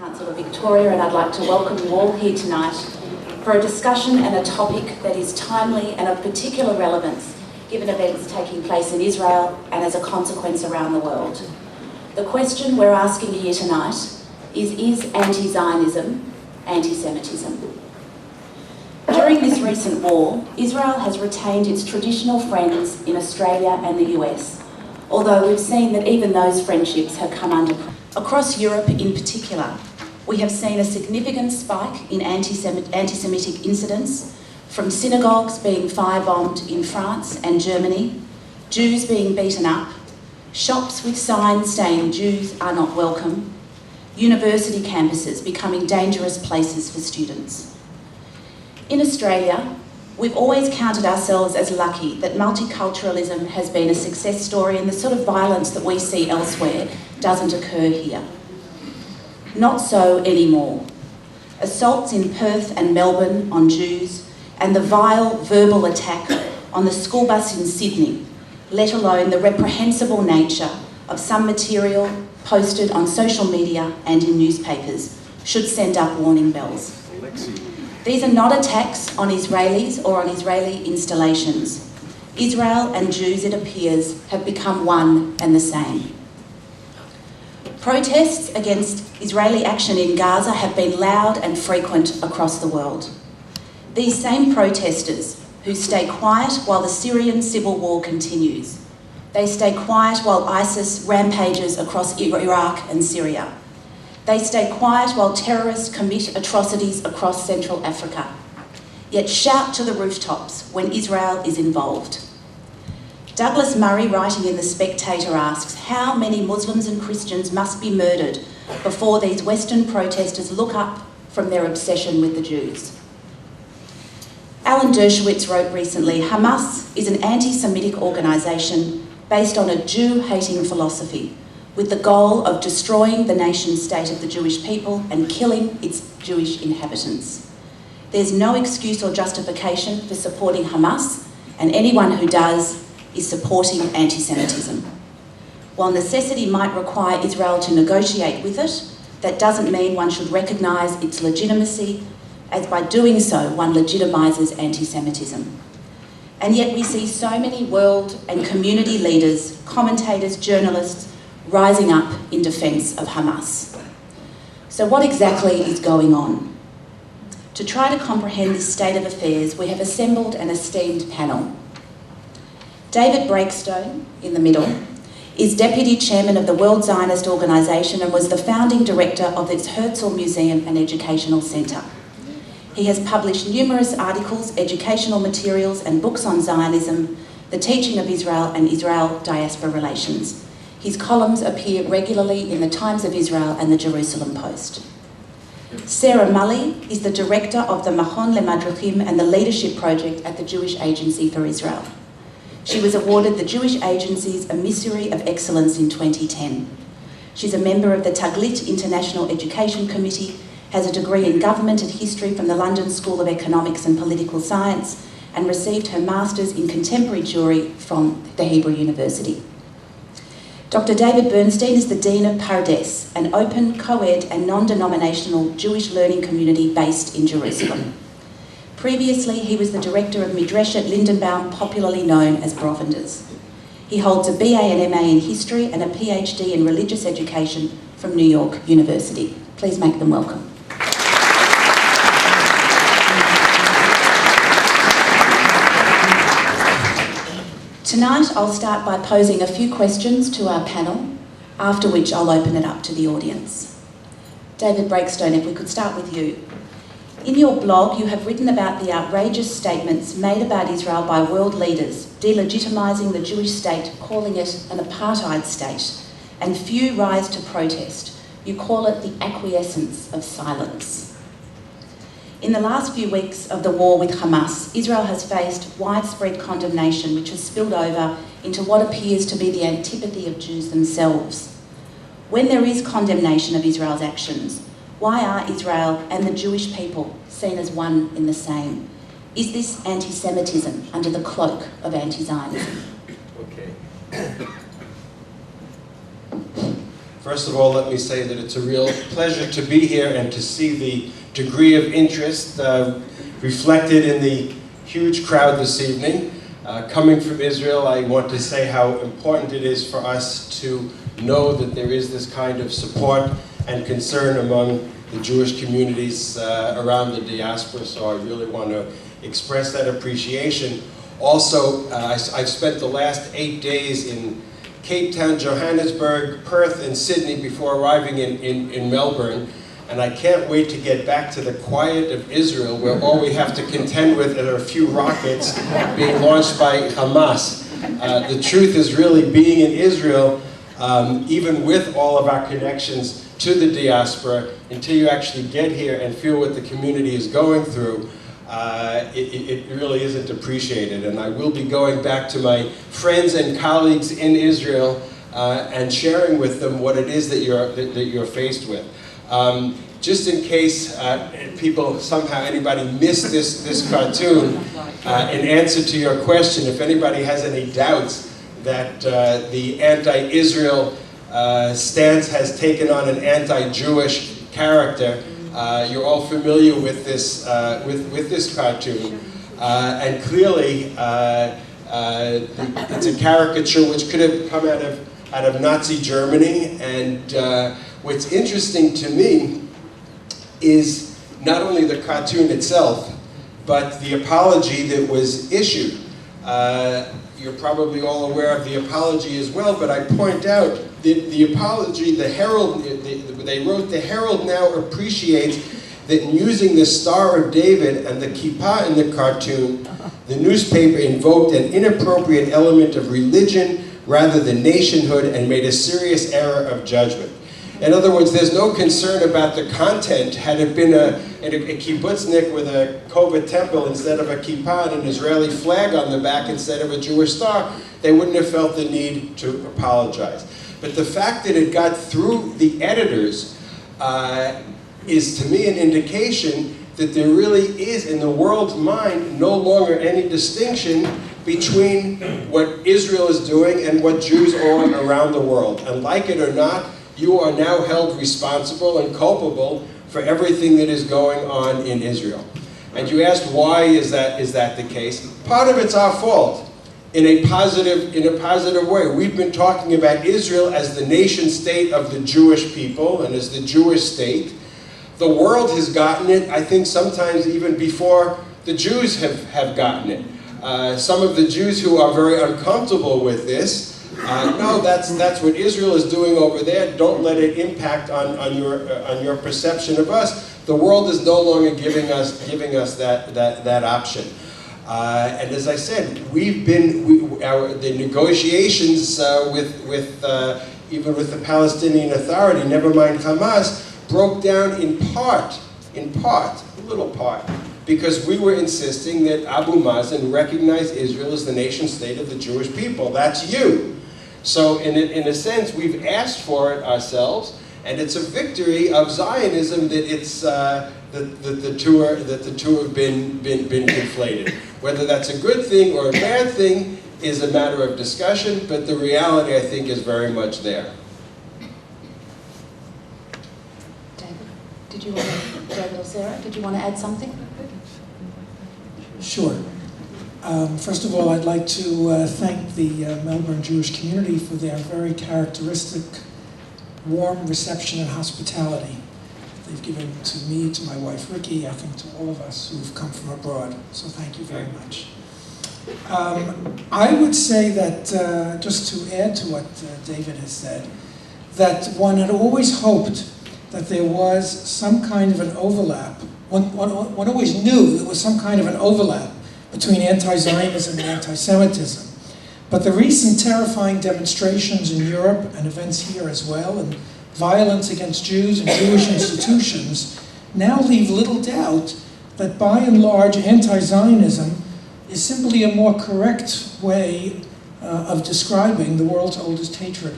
Council of Victoria, and I'd like to welcome you all here tonight for a discussion and a topic that is timely and of particular relevance given events taking place in Israel and as a consequence around the world. The question we're asking here tonight is anti-Zionism anti-Semitism? During this recent war, Israel has retained its traditional friends in Australia and the US, although we've seen that even those friendships have come under pressure. Across Europe in particular, we have seen a significant spike in anti-Semitic incidents, from synagogues being firebombed in France and Germany, Jews being beaten up, shops with signs saying Jews are not welcome, university campuses becoming dangerous places for students. In Australia, we've always counted ourselves as lucky that multiculturalism has been a success story and the sort of violence that we see elsewhere doesn't occur here. Not so anymore. Assaults in Perth and Melbourne on Jews and the vile verbal attack on the school bus in Sydney, let alone the reprehensible nature of some material posted on social media and in newspapers, should send up warning bells. These are not attacks on Israelis or on Israeli installations. Israel and Jews, it appears, have become one and the same. Protests against Israeli action in Gaza have been loud and frequent across the world. These same protesters who stay quiet while the Syrian civil war continues. They stay quiet while ISIS rampages across Iraq and Syria. They stay quiet while terrorists commit atrocities across Central Africa, yet shout to the rooftops when Israel is involved. Douglas Murray, writing in The Spectator, asks, how many Muslims and Christians must be murdered before these Western protesters look up from their obsession with the Jews? Alan Dershowitz wrote recently, Hamas is an anti-Semitic organisation based on a Jew-hating philosophy, with the goal of destroying the nation-state of the Jewish people and killing its Jewish inhabitants. There's no excuse or justification for supporting Hamas, and anyone who does is supporting anti-Semitism. While necessity might require Israel to negotiate with it, that doesn't mean one should recognise its legitimacy, as by doing so one legitimises anti-Semitism. And yet we see so many world and community leaders, commentators, journalists, rising up in defence of Hamas. So what exactly is going on? To try to comprehend this state of affairs, we have assembled an esteemed panel. David Breakstone, in the middle, is Deputy Chairman of the World Zionist Organisation and was the founding director of its Herzl Museum and Educational Centre. He has published numerous articles, educational materials and books on Zionism, the teaching of Israel and Israel-diaspora relations. His columns appear regularly in the Times of Israel and the Jerusalem Post. Sarah Mully is the director of the Machon LeMadrichim and the Leadership Project at the Jewish Agency for Israel. She was awarded the Jewish Agency's Emissary of Excellence in 2010. She's a member of the Taglit International Education Committee, has a degree in Government and History from the London School of Economics and Political Science, and received her Masters in Contemporary Jewry from the Hebrew University. Dr. David Bernstein is the Dean of Pardes, an open, co-ed and non-denominational Jewish learning community based in Jerusalem. Previously, he was the director of Midreshet Lindenbaum, popularly known as Brovenders. He holds a BA and MA in History and a PhD in Religious Education from New York University. Please make them welcome. Tonight, I'll start by posing a few questions to our panel, after which I'll open it up to the audience. David Breakstone, if we could start with you. In your blog, you have written about the outrageous statements made about Israel by world leaders, delegitimising the Jewish state, calling it an apartheid state, and few rise to protest. You call it the acquiescence of silence. In the last few weeks of the war with Hamas, Israel has faced widespread condemnation which has spilled over into what appears to be the antipathy of Jews themselves. When there is condemnation of Israel's actions, why are Israel and the Jewish people seen as one in the same? Is this anti-Semitism under the cloak of anti-Zionism? Okay. First of all, let me say that it's a real pleasure to be here and to see the degree of interest reflected in the huge crowd this evening. Coming from Israel, I want to say how important it is for us to know that there is this kind of support and concern among the Jewish communities around the diaspora, so I really want to express that appreciation. Also, I've spent the last 8 days in Cape Town, Johannesburg, Perth, and Sydney before arriving in Melbourne, and I can't wait to get back to the quiet of Israel, where all we have to contend with are a few rockets being launched by Hamas. The truth is really being in Israel, even with all of our connections to the diaspora, until you actually get here and feel what the community is going through, it really isn't appreciated. And I will be going back to my friends and colleagues in Israel and sharing with them what it is that you're faced with. Just in case people, somehow anybody missed this cartoon, in answer to your question, if anybody has any doubts that the anti-Israel stance has taken on an anti-Jewish character, you're all familiar with this cartoon, and clearly it's a caricature which could have come out of Nazi Germany. And what's interesting to me is not only the cartoon itself, but the apology that was issued. You're probably all aware of the apology as well, but I point out the apology, the Herald, they wrote, "The Herald now appreciates that in using the Star of David and the kippah in the cartoon, the newspaper invoked an inappropriate element of religion rather than nationhood and made a serious error of judgment." In other words, there's no concern about the content. Had it been a kibbutznik with a Kova temple instead of a kippah and an Israeli flag on the back instead of a Jewish star, they wouldn't have felt the need to apologize. But the fact that it got through the editors is, to me, an indication that there really is, in the world's mind, no longer any distinction between what Israel is doing and what Jews are around the world. And like it or not, you are now held responsible and culpable for everything that is going on in Israel. And you asked, why is that the case? Part of it's our fault. In a positive way. We've been talking about Israel as the nation state of the Jewish people and as the Jewish state. The world has gotten it, I think sometimes even before the Jews have gotten it. Some of the Jews who are very uncomfortable with this, no, that's what Israel is doing over there. Don't let it impact on your perception of us. The world is no longer giving us that option. And as I said, the negotiations even with the Palestinian Authority, never mind Hamas, broke down in part, a little part, because we were insisting that Abu Mazen recognize Israel as the nation state of the Jewish people. That's you. So in a sense, we've asked for it ourselves, and it's a victory of Zionism that it's that the two have been conflated. Whether that's a good thing or a bad thing is a matter of discussion, but the reality, I think, is very much there. David or Sarah, did you want to add something? Sure. First of all, I'd like to thank the Melbourne Jewish community for their very characteristic warm reception and hospitality they've given to me, to my wife Ricky, I think to all of us who've come from abroad. So thank you very much. I would say that, just to add to what David has said, that one had always hoped that there was some kind of an overlap. One always knew there was some kind of an overlap between anti-Zionism and anti-Semitism. But the recent terrifying demonstrations in Europe and events here as well, and violence against Jews and Jewish institutions, now leave little doubt that by and large anti-Zionism is simply a more correct way of describing the world's oldest hatred.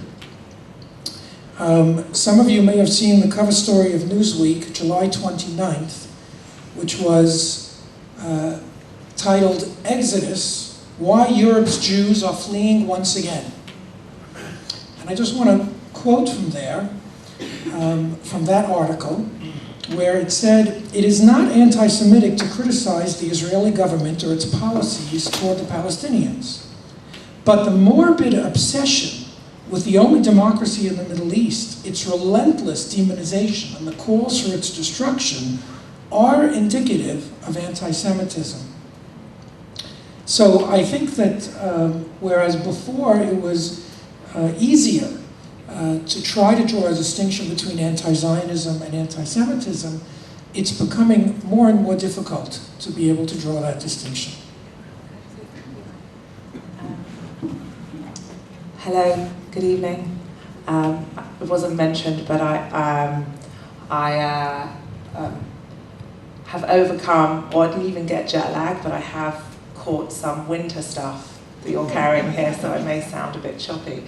Some of you may have seen the cover story of Newsweek, July 29th, which was titled "Exodus: Why Europe's Jews Are Fleeing Once Again." And I just want to quote from there, from that article, where it said, "It is not anti-Semitic to criticize the Israeli government or its policies toward the Palestinians. But the morbid obsession with the only democracy in the Middle East, its relentless demonization, and the calls for its destruction are indicative of anti-Semitism." So I think that whereas before it was easier to try to draw a distinction between anti-Zionism and anti-Semitism, it's becoming more and more difficult to be able to draw that distinction. Hello, good evening. It wasn't mentioned, but I have overcome, or I didn't even get jet lag, but I have caught some winter stuff that you're carrying here, so it may sound a bit choppy.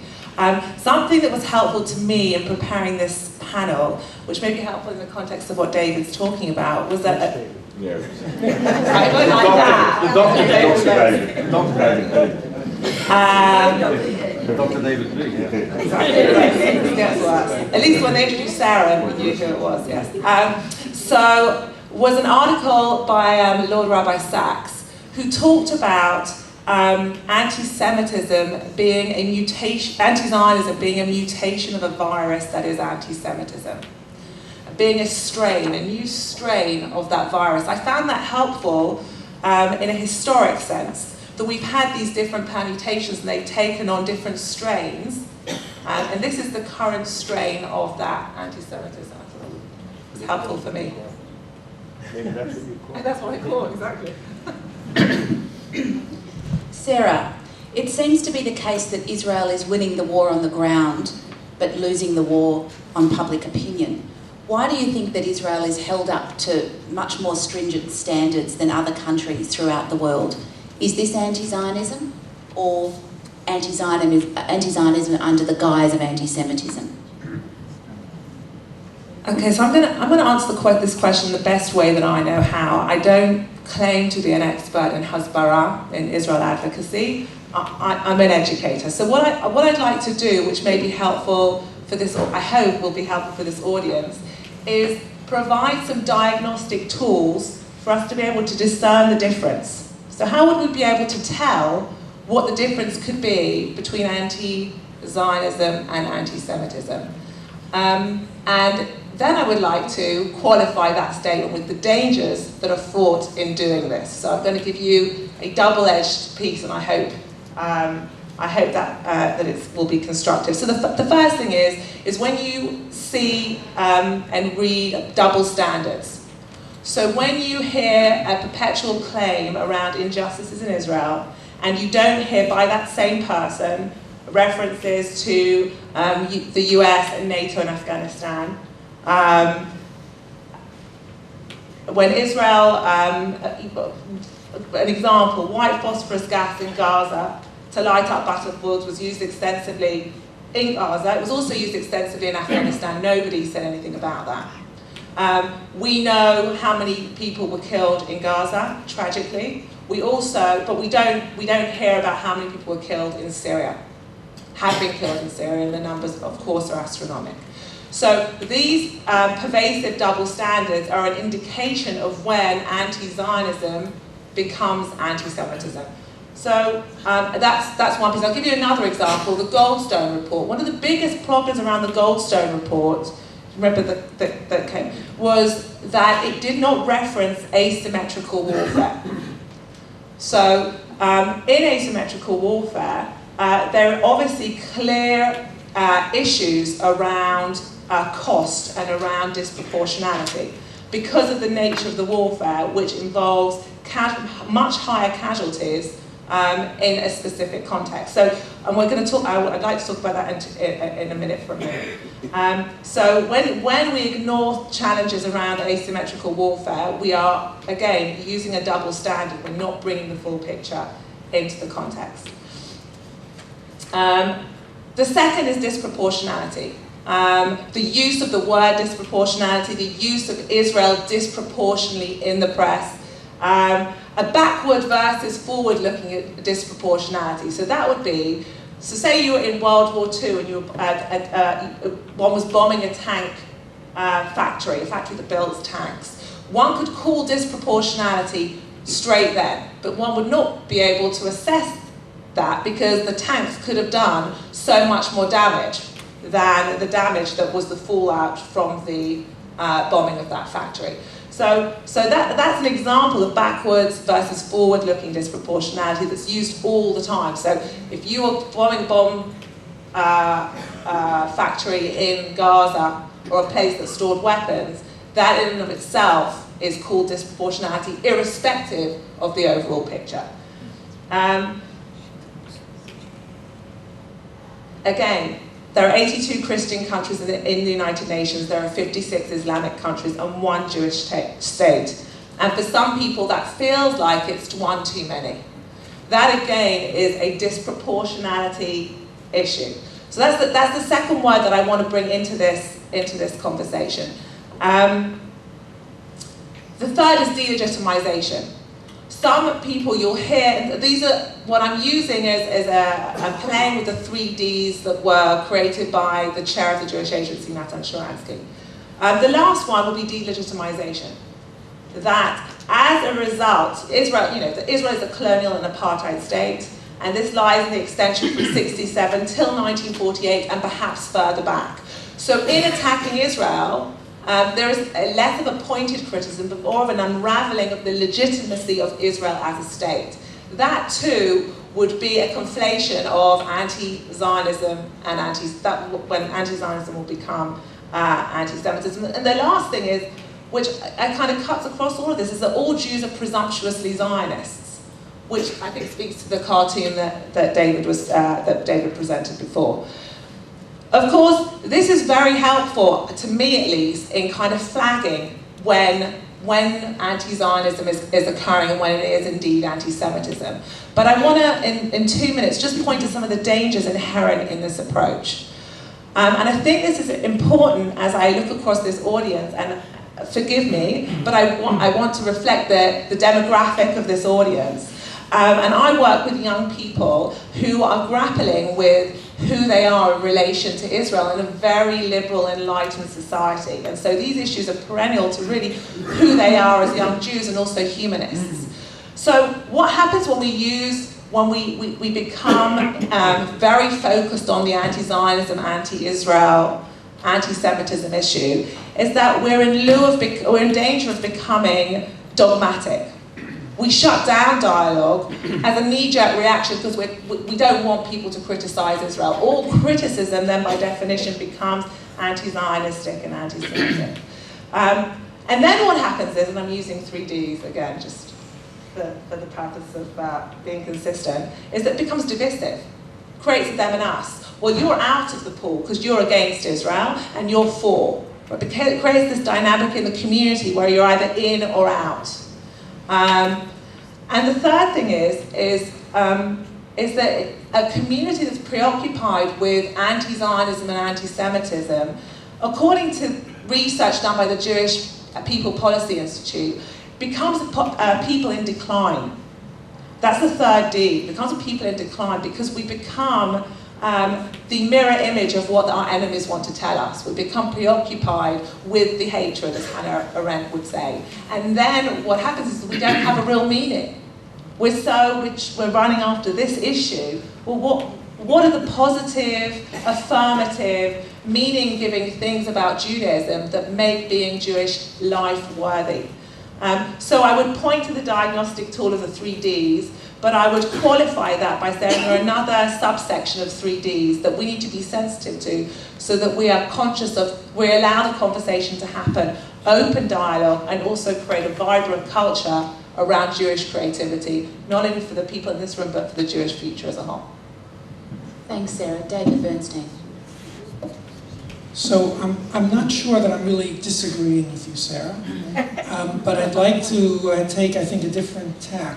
Something that was helpful to me in preparing this panel, which may be helpful in the context of what David's talking about, was that... Yeah. I don't like that. Dr. David. Dr. David Lee. It gets worse. At least when they introduced Sarah, we knew who it was, yes. So, was an article by Lord Rabbi Sachs, who talked about anti-Semitism being a mutation, anti-Zionism being a mutation of a virus that is anti-Semitism. Being a strain, a new strain of that virus. I found that helpful in a historic sense, that we've had these different permutations and they've taken on different strains, and this is the current strain of that anti-Semitism. I thought it was helpful for me. Maybe that's what you call it. That's what I call it, exactly. Sarah, it seems to be the case that Israel is winning the war on the ground, but losing the war on public opinion. Why do you think that Israel is held up to much more stringent standards than other countries throughout the world? Is this anti-Zionism or anti-Zionism under the guise of anti-Semitism? Okay, so I'm gonna answer this question the best way that I know how. I don't claim to be an expert in Hasbara, in Israel advocacy. I'm an educator. So what I'd like to do, which may be helpful for this, I hope will be helpful for this audience, is provide some diagnostic tools for us to be able to discern the difference. So how would we be able to tell what the difference could be between anti-Zionism and anti-Semitism? And then I would like to qualify that statement with the dangers that are fraught in doing this. So I'm going to give you a double-edged piece, and I hope that it will be constructive. So the first thing is when you see and read double standards. So when you hear a perpetual claim around injustices in Israel, and you don't hear by that same person references to the US and NATO and Afghanistan, when Israel, an example, white phosphorus gas in Gaza to light up battlefields was used extensively in Gaza. It was also used extensively in Afghanistan. Nobody said anything about that. We know how many people were killed in Gaza, tragically. But we don't hear about how many people were killed in Syria, have been killed in Syria, and the numbers, of course, are astronomical. So these pervasive double standards are an indication of when anti-Zionism becomes anti-Semitism. So that's one piece. I'll give you another example, the Goldstone report. One of the biggest problems around the Goldstone report, remember that came, was that it did not reference asymmetrical warfare. So in asymmetrical warfare, there are obviously clear issues around cost and around disproportionality because of the nature of the warfare, which involves much higher casualties in a specific context. So, and we're going to talk. I'd like to talk about that in a minute. So, when we ignore challenges around asymmetrical warfare, we are again using a double standard. We're not bringing the full picture into the context. The second is disproportionality. The use of the word disproportionality, the use of Israel disproportionately in the press, a backward versus forward looking at disproportionality. So that would be So say you were in World War II and one was bombing a tank factory, a factory that builds tanks. One could call disproportionality straight then, but one would not be able to assess that because the tanks could have done so much more damage than the damage that was the fallout from the bombing of that factory. So that's an example of backwards versus forward-looking disproportionality that's used all the time. So if you were bombing a bomb factory in Gaza or a place that stored weapons, that in and of itself is called disproportionality, irrespective of the overall picture. Again, there are 82 Christian countries in the United Nations, there are 56 Islamic countries and 1 Jewish state. And for some people that feels like it's one too many. That again is a disproportionality issue. So that's the second word that I want to bring into this conversation. The third is delegitimization. Some people you'll hear, these are, what I'm using I'm playing with the 3 Ds that were created by the chair of the Jewish Agency, Natan Sharansky. The last one will be delegitimization. That as a result, Israel is a colonial and apartheid state, and this lies in the extension from 67 till 1948 and perhaps further back. So in attacking Israel, there is less of a pointed criticism, but more of an unraveling of the legitimacy of Israel as a state. That too would be a conflation of anti-Zionism and when anti-Zionism will become anti-Semitism. And the last thing is, which kind of cuts across all of this, is that all Jews are presumptuously Zionists, which I think speaks to the cartoon that David presented before. Of course, this is very helpful, to me at least, in kind of flagging when anti-Zionism is occurring and when it is indeed anti-Semitism. But I want to, in 2 minutes, just point to some of the dangers inherent in this approach. And I think this is important as I look across this audience, and forgive me, but I want to reflect the demographic of this audience. And I work with young people who are grappling with who they are in relation to Israel in a very liberal, enlightened society. And so these issues are perennial to really who they are as young Jews and also humanists. So what happens when we become very focused on the anti-Zionism, anti-Israel, anti-Semitism issue, is that we're in danger of becoming dogmatic. We shut down dialogue as a knee-jerk reaction because we don't want people to criticize Israel. All criticism then by definition becomes anti-Zionistic and anti-Semitic. And then what happens is, and I'm using 3 Ds again just for the purpose of being consistent, is that it becomes divisive, creates a them and us. Well, you're out of the pool because you're against Israel and you're for. But it creates this dynamic in the community where you're either in or out. And the third thing is that a community that's preoccupied with anti-Zionism and anti-Semitism, according to research done by the Jewish People Policy Institute, becomes a people in decline. That's the third D, becomes a people in decline because we become the mirror image of what our enemies want to tell us. We become preoccupied with the hatred, as Hannah Arendt would say. And then what happens is we don't have a real meaning. We're running after this issue. Well, what are the positive, affirmative, meaning-giving things about Judaism that make being Jewish life worthy? So I would point to the diagnostic tool of the 3 Ds, but I would qualify that by saying there are another subsection of 3 Ds that we need to be sensitive to so that we are conscious of, we allow the conversation to happen, open dialogue, and also create a vibrant culture around Jewish creativity, not only for the people in this room, but for the Jewish future as a whole. Thanks, Sarah. David Bernstein. So I'm not sure that I'm really disagreeing with you, Sarah, but I'd like to take, I think, a different tack.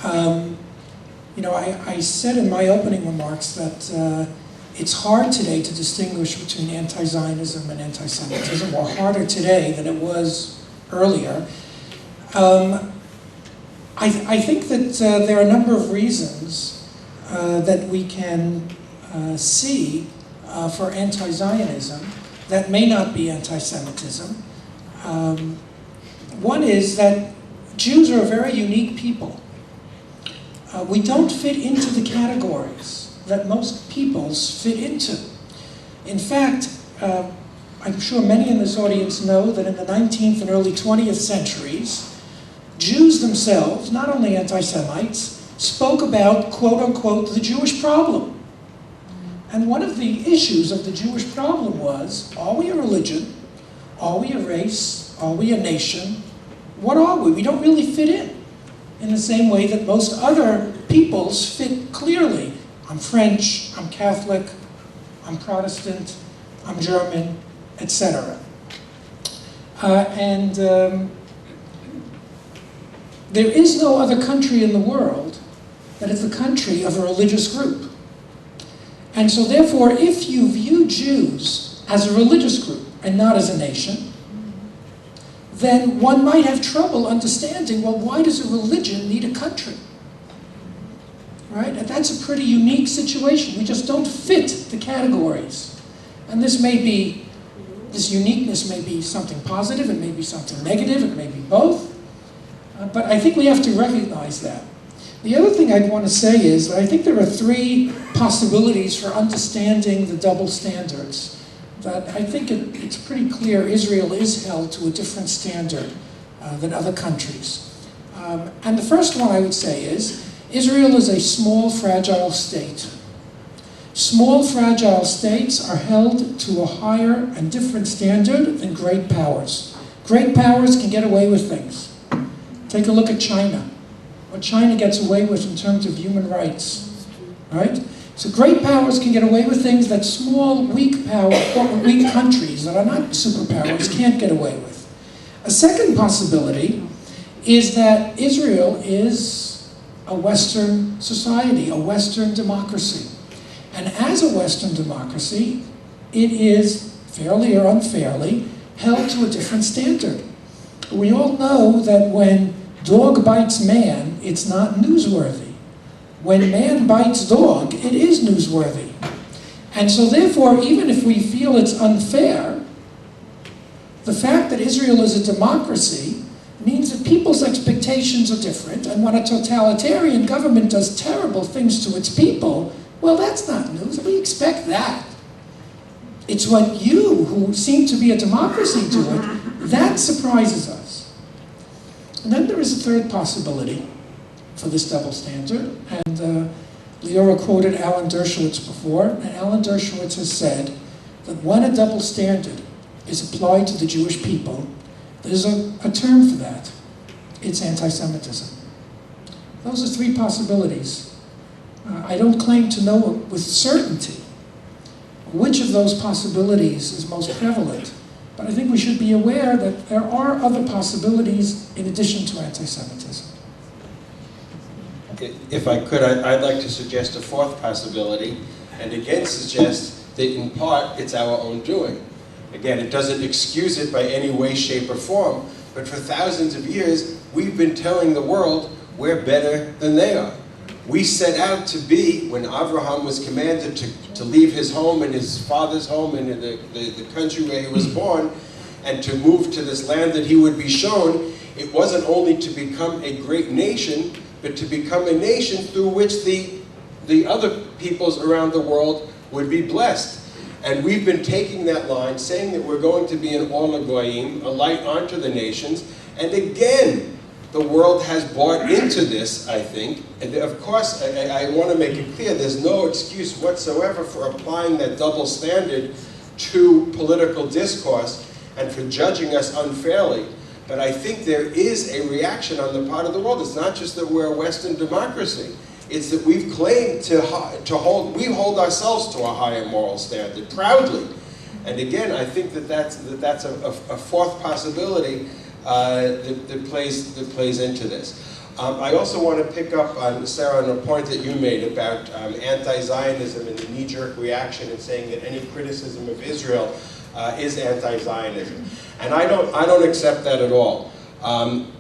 I said in my opening remarks that it's hard today to distinguish between anti-Zionism and anti-Semitism, or harder today than it was earlier. I think that there are a number of reasons that we can see for anti-Zionism that may not be anti-Semitism. One is that Jews are a very unique people. We don't fit into the categories that most peoples fit into. In fact, I'm sure many in this audience know that in the 19th and early 20th centuries, Jews themselves, not only anti-Semites, spoke about, quote unquote, the Jewish problem. And one of the issues of the Jewish problem was, are we a religion? Are we a race? Are we a nation? What are we? We don't really fit in the same way that most other peoples fit clearly. I'm French, I'm Catholic, I'm Protestant, I'm German, etc. There is no other country in the world that is the country of a religious group. And so therefore, if you view Jews as a religious group and not as a nation, then one might have trouble understanding, well, why does a religion need a country? Right? And that's a pretty unique situation. We just don't fit the categories. And this uniqueness may be something positive, it may be something negative, it may be both. But I think we have to recognize that. The other thing I'd want to say is that I think there are three possibilities for understanding the double standards. That I think it's pretty clear Israel is held to a different standard than other countries. And the first one I would say is, Israel is a small, fragile state. Small, fragile states are held to a higher and different standard than great powers. Great powers can get away with things. Take a look at China. What China gets away with in terms of human rights, right? So great powers can get away with things that small, weak countries that are not superpowers can't get away with. A second possibility is that Israel is a Western society, a Western democracy. And as a Western democracy, it is, fairly or unfairly, held to a different standard. We all know that when dog bites man, it's not newsworthy. When man bites dog, it is newsworthy. And so therefore, even if we feel it's unfair, the fact that Israel is a democracy means that people's expectations are different, and when a totalitarian government does terrible things to its people, well, that's not news. We expect that. It's when you, who seem to be a democracy, do it, that surprises us. And then there is a third possibility for this double standard, and Leora quoted Alan Dershowitz before, and Alan Dershowitz has said that when a double standard is applied to the Jewish people, there's a term for that. It's anti-Semitism. Those are three possibilities. I don't claim to know with certainty which of those possibilities is most prevalent, but I think we should be aware that there are other possibilities in addition to anti-Semitism. If I could, I'd like to suggest a fourth possibility, and again suggest that in part it's our own doing. Again, it doesn't excuse it by any way, shape, or form, but for thousands of years, we've been telling the world we're better than they are. We set out to be, when Abraham was commanded to leave his home and his father's home and the country where he was born, and to move to this land that he would be shown, it wasn't only to become a great nation, but to become a nation through which the other peoples around the world would be blessed. And we've been taking that line, saying that we're going to be an Or L'Goyim, a light unto the nations, and again, the world has bought into this, I think. And of course, I want to make it clear, there's no excuse whatsoever for applying that double standard to political discourse and for judging us unfairly. But I think there is a reaction on the part of the world. It's not just that we're a Western democracy. It's that we've claimed we hold ourselves to a higher moral standard, proudly. And again, I think that's a fourth possibility that plays into this. I also want to pick up on, Sarah, on a point that you made about anti-Zionism and the knee-jerk reaction and saying that any criticism of Israel is anti-Zionism. And I don't accept that at all.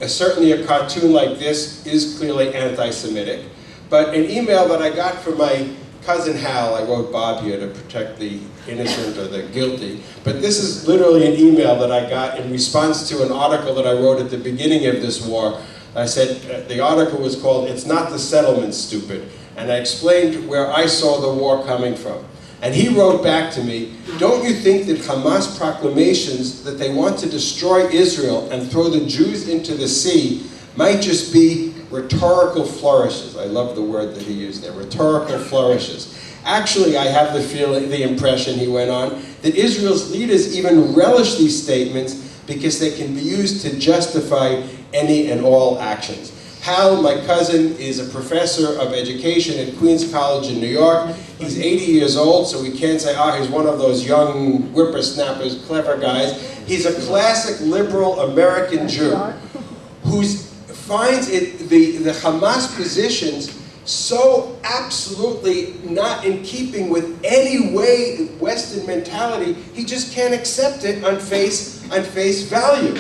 Certainly a cartoon like this is clearly anti-Semitic, but an email that I got from my cousin Hal. I wrote Bob here to protect the innocent or the guilty, but this is literally an email that I got in response to an article that I wrote at the beginning of this war. I said, the article was called, "It's Not the Settlements, Stupid," and I explained where I saw the war coming from. And he wrote back to me, "Don't you think that Hamas proclamations that they want to destroy Israel and throw the Jews into the sea might just be rhetorical flourishes?" I love the word that he used there, rhetorical flourishes. "Actually, I have the feeling, the impression," he went on, "that Israel's leaders even relish these statements because they can be used to justify any and all actions." Hal, my cousin, is a professor of education at Queens College in New York. He's 80 years old, so we can't say, he's one of those young whippersnappers, clever guys. He's a classic liberal American Jew who finds the Hamas positions so absolutely not in keeping with any way Western mentality, he just can't accept it on face value.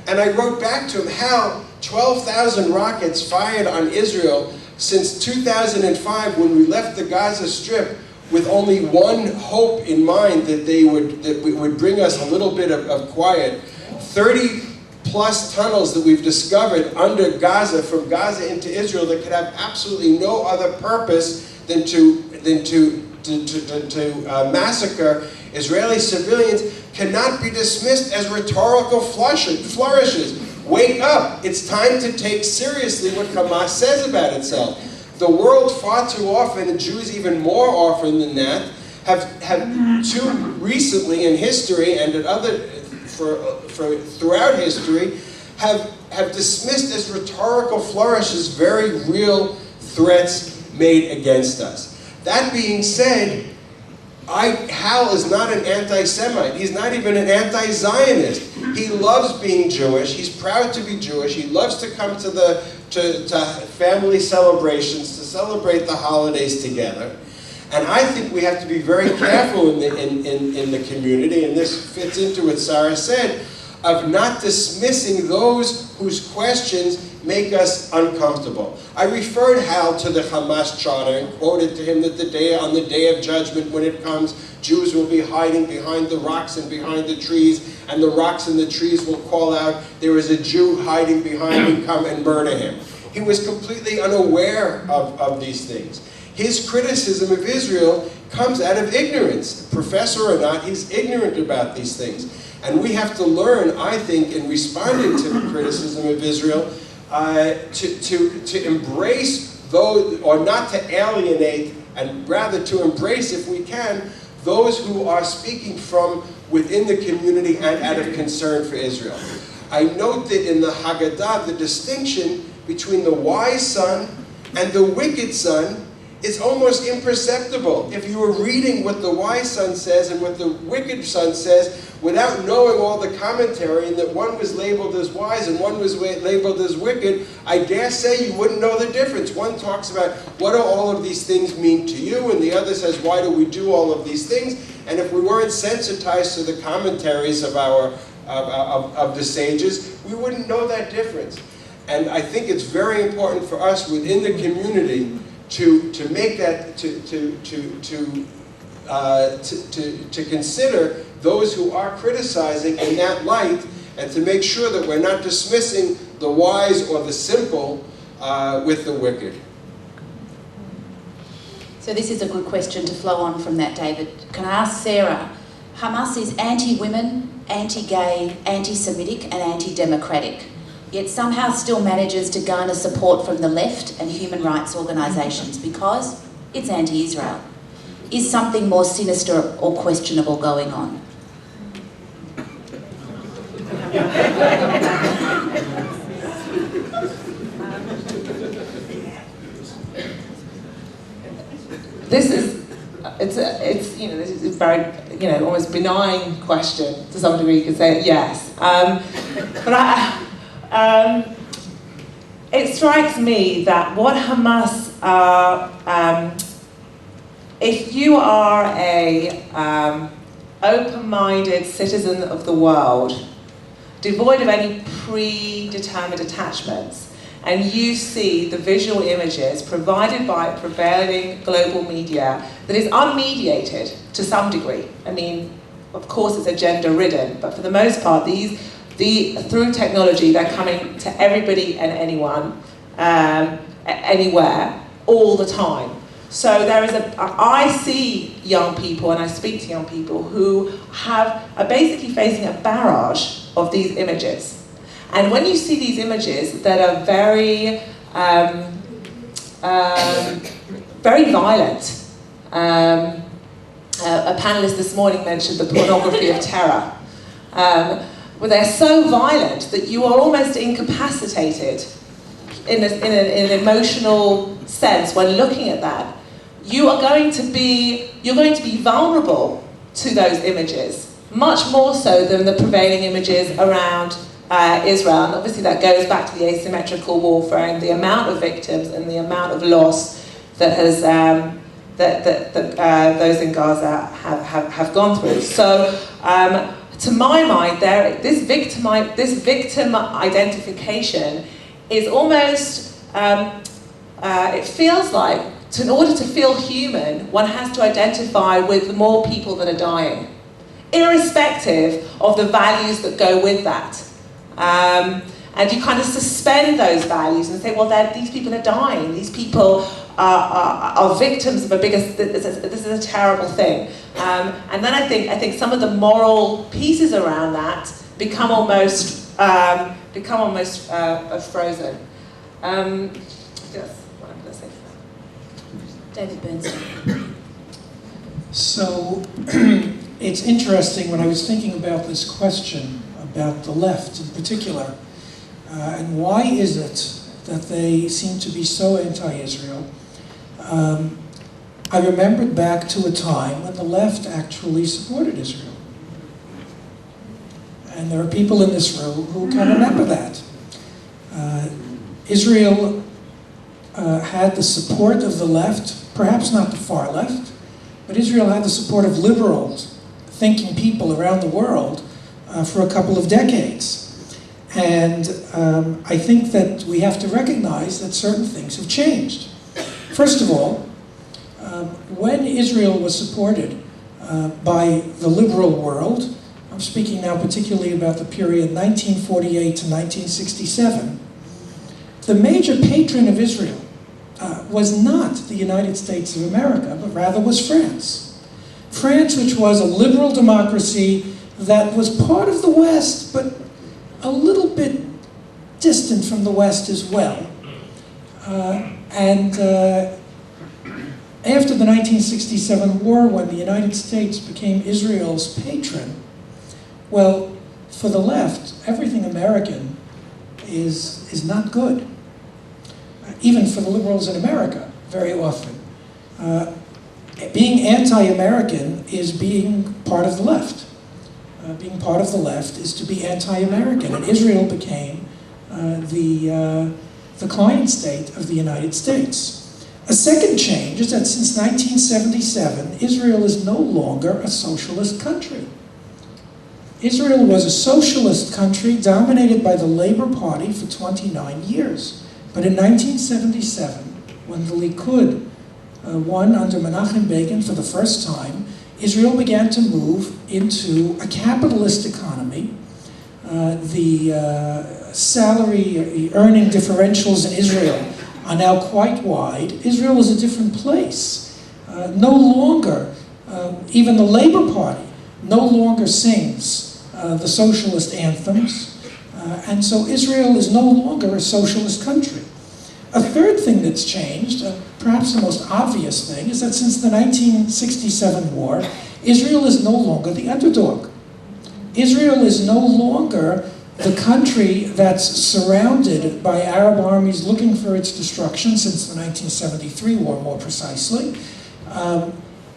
And I wrote back to him, "Hal, 12,000 rockets fired on Israel since 2005 when we left the Gaza Strip with only one hope in mind that it would bring us a little bit of quiet. 30 plus tunnels that we've discovered under Gaza, from Gaza into Israel, that could have absolutely no other purpose than to massacre Israeli civilians, cannot be dismissed as rhetorical flourishes. Wake up. It's time to take seriously what Hamas says about itself. The world far too often, and Jews even more often than that, have too recently in history and at other throughout history have dismissed as rhetorical flourishes very real threats made against us. That being said, Hal is not an anti-Semite. He's not even an anti-Zionist. He loves being Jewish. He's proud to be Jewish. He loves to come to family celebrations, to celebrate the holidays together. And I think we have to be very careful in the community, and this fits into what Sarah said, of not dismissing those whose questions make us uncomfortable. I referred Hal to the Hamas charter and quoted to him that on the day of judgment, when it comes, Jews will be hiding behind the rocks and behind the trees, and the rocks and the trees will call out, "There is a Jew hiding behind me, come and murder him." He was completely unaware of these things. His criticism of Israel comes out of ignorance. Professor or not, he's ignorant about these things. And we have to learn, I think, in responding to the criticism of Israel, to embrace those, or not to alienate, and rather to embrace, if we can, those who are speaking from within the community and out of concern for Israel. I note that in the Haggadah, the distinction between the wise son and the wicked son is almost imperceptible. If you were reading what the wise son says and what the wicked son says, without knowing all the commentary, and that one was labeled as wise and one was labeled as wicked, I dare say you wouldn't know the difference. One talks about, what do all of these things mean to you? And the other says, why do we do all of these things? And if we weren't sensitized to the commentaries of the sages, we wouldn't know that difference. And I think it's very important for us within the community to make that, to consider those who are criticizing in that light, and to make sure that we're not dismissing the wise or the simple with the wicked. So this is a good question to flow on from that, David. Can I ask Sarah, Hamas is anti-women, anti-gay, anti-Semitic and anti-democratic, yet somehow still manages to garner support from the left and human rights organisations because it's anti-Israel. Is something more sinister or questionable going on? This is this is a very almost benign question to some degree. You could say yes, but it strikes me that what Hamas are, if you are a open-minded citizen of the world, devoid of any predetermined attachments, and you see the visual images provided by prevailing global media that is unmediated to some degree. I mean, of course it's agenda-ridden, but for the most part, through technology, they're coming to everybody and anyone, anywhere, all the time. So I see young people, and I speak to young people who are basically facing a barrage of these images. And when you see these images that are very, very violent, a panelist this morning mentioned the pornography of terror, where they're so violent that you are almost incapacitated in an emotional sense when looking at that. You're going to be vulnerable to those images, much more so than the prevailing images around Israel. And obviously that goes back to the asymmetrical warfare and the amount of victims and the amount of loss that has those in Gaza have gone through. So to my mind, this victim identification is almost, it feels like, in order to feel human, one has to identify with more people that are dying, irrespective of the values that go with that. And you kind of suspend those values and say, well, these people are dying. These people are victims of a bigger. This is a terrible thing. And then I think some of the moral pieces around that become almost frozen. Yes, what I'm going to say for that. David Bernstein. So it's interesting when I was thinking about this question about the left in particular, and why is it that they seem to be so anti-Israel? I remembered back to a time when the left actually supported Israel. And there are people in this room who can remember that. Israel had the support of the left, perhaps not the far left, but Israel had the support of liberals, thinking people around the world for a couple of decades. And I think that we have to recognize that certain things have changed. First of all, when Israel was supported by the liberal world, I'm speaking now particularly about the period 1948 to 1967, the major patron of Israel was not the United States of America, but rather was France. France, which was a liberal democracy that was part of the West, but a little bit distant from the West as well. After the 1967 war, when the United States became Israel's patron, well, for the left, everything American is not good. Even for the liberals in America, very often. Being anti-American is being part of the left. Being part of the left is to be anti-American, and Israel became the client state of the United States. A second change is that since 1977, Israel is no longer a socialist country. Israel was a socialist country dominated by the Labour Party for 29 years. But in 1977, when the Likud won under Menachem Begin for the first time, Israel began to move into a capitalist economy. The salary earning differentials in Israel are now quite wide. Israel is a different place. No longer, even the Labour Party no longer sings the socialist anthems. And so Israel is no longer a socialist country. A third thing that's changed, perhaps the most obvious thing, is that since the 1967 war, Israel is no longer the underdog. Israel is no longer the country that's surrounded by Arab armies looking for its destruction since the 1973 war, more precisely.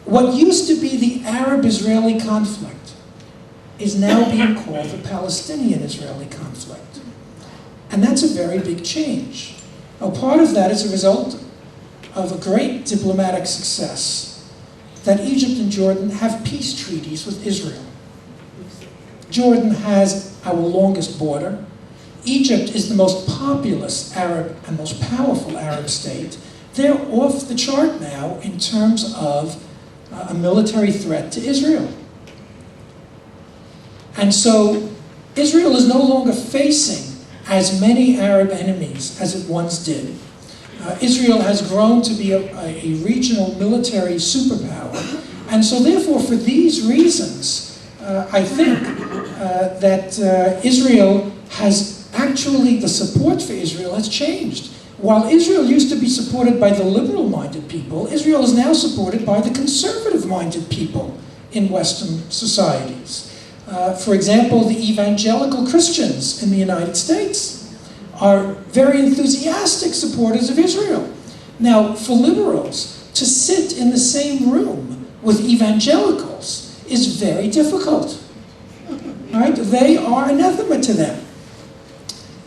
What used to be the Arab-Israeli conflict is now being called the Palestinian-Israeli conflict. And that's a very big change. Now, part of that is a result of a great diplomatic success, that Egypt and Jordan have peace treaties with Israel. Jordan has our longest border. Egypt is the most populous Arab and most powerful Arab state. They're off the chart now in terms of a military threat to Israel. And so Israel is no longer facing as many Arab enemies as it once did. Israel has grown to be a regional military superpower. And so therefore, for these reasons, I think that Israel has actually, the support for Israel has changed. While Israel used to be supported by the liberal-minded people, Israel is now supported by the conservative-minded people in Western societies. For example, the evangelical Christians in the United States are very enthusiastic supporters of Israel. Now, for liberals, to sit in the same room with evangelicals is very difficult. Right? They are anathema to them.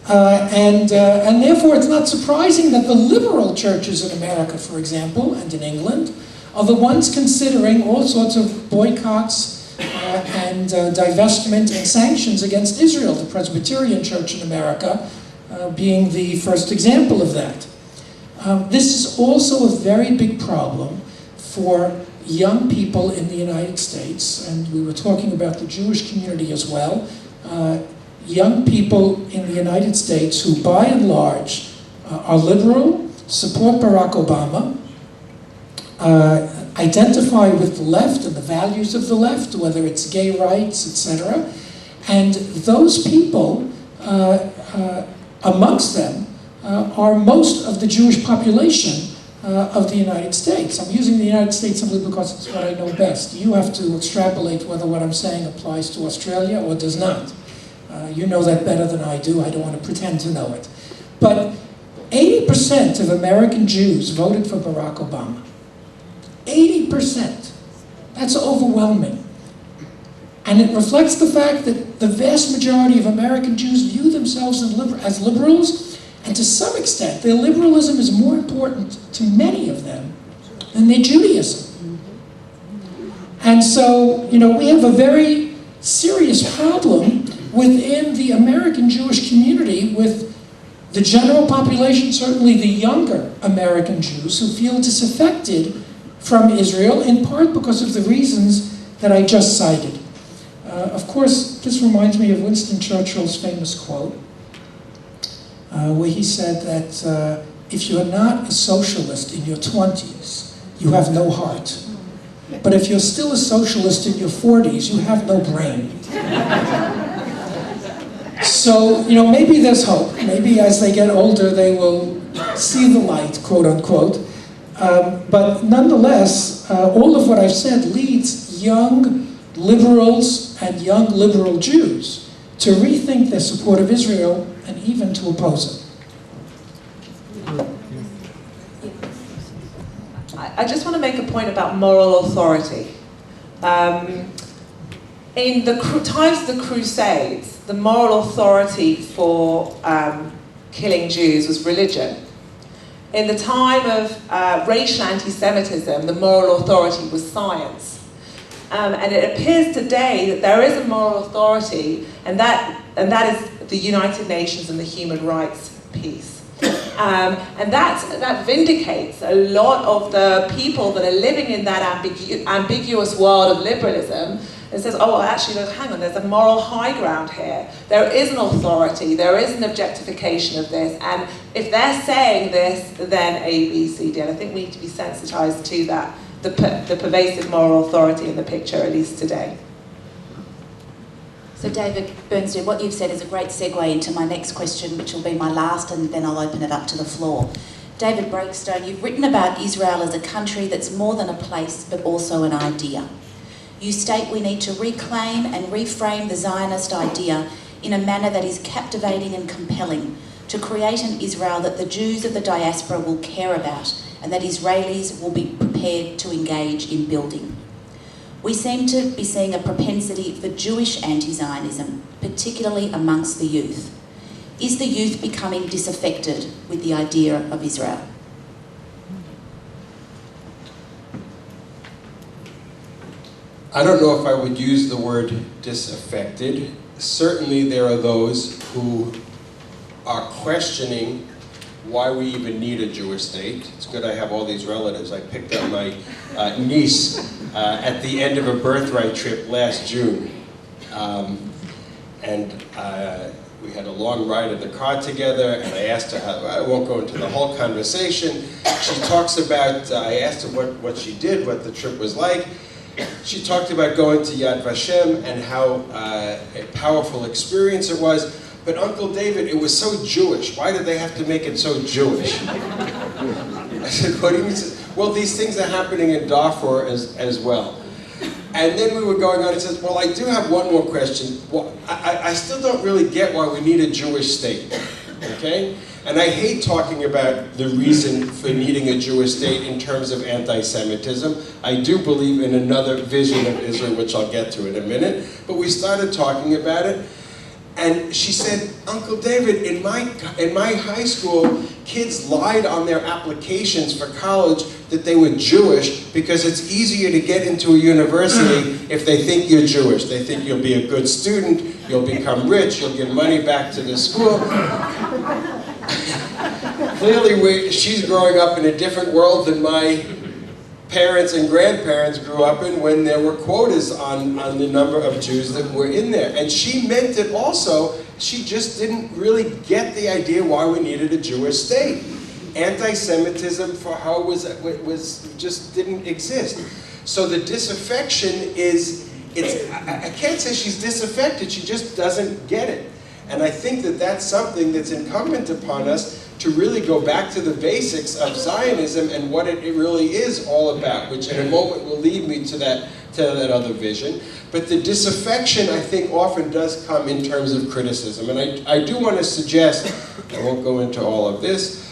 And therefore, it's not surprising that the liberal churches in America, for example, and in England, are the ones considering all sorts of boycotts and divestment and sanctions against Israel. The Presbyterian Church in America being the first example of that. This is also a very big problem for young people in the United States, and we were talking about the Jewish community as well. Young people in the United States who, by and large, are liberal, support Barack Obama, identify with the left and the values of the left, whether it's gay rights, etc. And those people, amongst them, are most of the Jewish population of the United States. I'm using the United States simply because it's what I know best. You have to extrapolate whether what I'm saying applies to Australia or does not. You know that better than I do. I don't want to pretend to know it. But 80% of American Jews voted for Barack Obama. 80%. That's overwhelming. And it reflects the fact that the vast majority of American Jews view themselves as liberals, and to some extent, their liberalism is more important to many of them than their Judaism. And so, we have a very serious problem within the American Jewish community with the general population, certainly the younger American Jews, who feel disaffected from Israel, in part because of the reasons that I just cited. Of course, this reminds me of Winston Churchill's famous quote, where he said that if you're not a socialist in your 20s, you have no heart. But if you're still a socialist in your 40s, you have no brain. So, maybe there's hope. Maybe as they get older, they will see the light, quote unquote. But nonetheless, all of what I've said leads young liberals and young liberal Jews to rethink their support of Israel and even to oppose it. I just want to make a point about moral authority. In the times of the Crusades, the moral authority for killing Jews was religion. In the time of racial anti-Semitism, the moral authority was science. And it appears today that there is a moral authority, and that is the United Nations and the human rights piece. And that vindicates a lot of the people that are living in that ambiguous world of liberalism. It says, oh, well, actually, hang on, there's a moral high ground here. There is an authority, there is an objectification of this, and if they're saying this, then A, B, C, D. And I think we need to be sensitized to that, the pervasive moral authority in the picture, at least today. So David Bernstein, what you've said is a great segue into my next question, which will be my last, and then I'll open it up to the floor. David Breakstone, you've written about Israel as a country that's more than a place, but also an idea. You state we need to reclaim and reframe the Zionist idea in a manner that is captivating and compelling, to create an Israel that the Jews of the diaspora will care about and that Israelis will be prepared to engage in building. We seem to be seeing a propensity for Jewish anti-Zionism, particularly amongst the youth. Is the youth becoming disaffected with the idea of Israel? I don't know if I would use the word disaffected. Certainly there are those who are questioning why we even need a Jewish state. It's good I have all these relatives. I picked up my niece at the end of a birthright trip last June. We had a long ride in the car together, and I asked her, I won't go into the whole conversation. She talks about, I asked her what she did, what the trip was like. She talked about going to Yad Vashem and how a powerful experience it was. But Uncle David, it was so Jewish. Why did they have to make it so Jewish? I said, what do you mean? Well, these things are happening in Darfur as well. And then we were going on, he says, well, I do have one more question. Well, I still don't really get why we need a Jewish state, okay? And I hate talking about the reason for needing a Jewish state in terms of anti-Semitism. I do believe in another vision of Israel, which I'll get to in a minute. But we started talking about it. And she said, Uncle David, in my high school, kids lied on their applications for college that they were Jewish because it's easier to get into a university if they think you're Jewish. They think you'll be a good student, you'll become rich, you'll give money back to the school. Clearly, she's growing up in a different world than my parents and grandparents grew up in when there were quotas on the number of Jews that were in there. And she meant it also, she just didn't really get the idea why we needed a Jewish state. Anti-Semitism for her was just didn't exist. So the disaffection is, I can't say she's disaffected, she just doesn't get it. And I think that that's something that's incumbent upon us to really go back to the basics of Zionism and what it really is all about, which in a moment will lead me to that other vision. But the disaffection, I think, often does come in terms of criticism. And I do want to suggest, I won't go into all of this,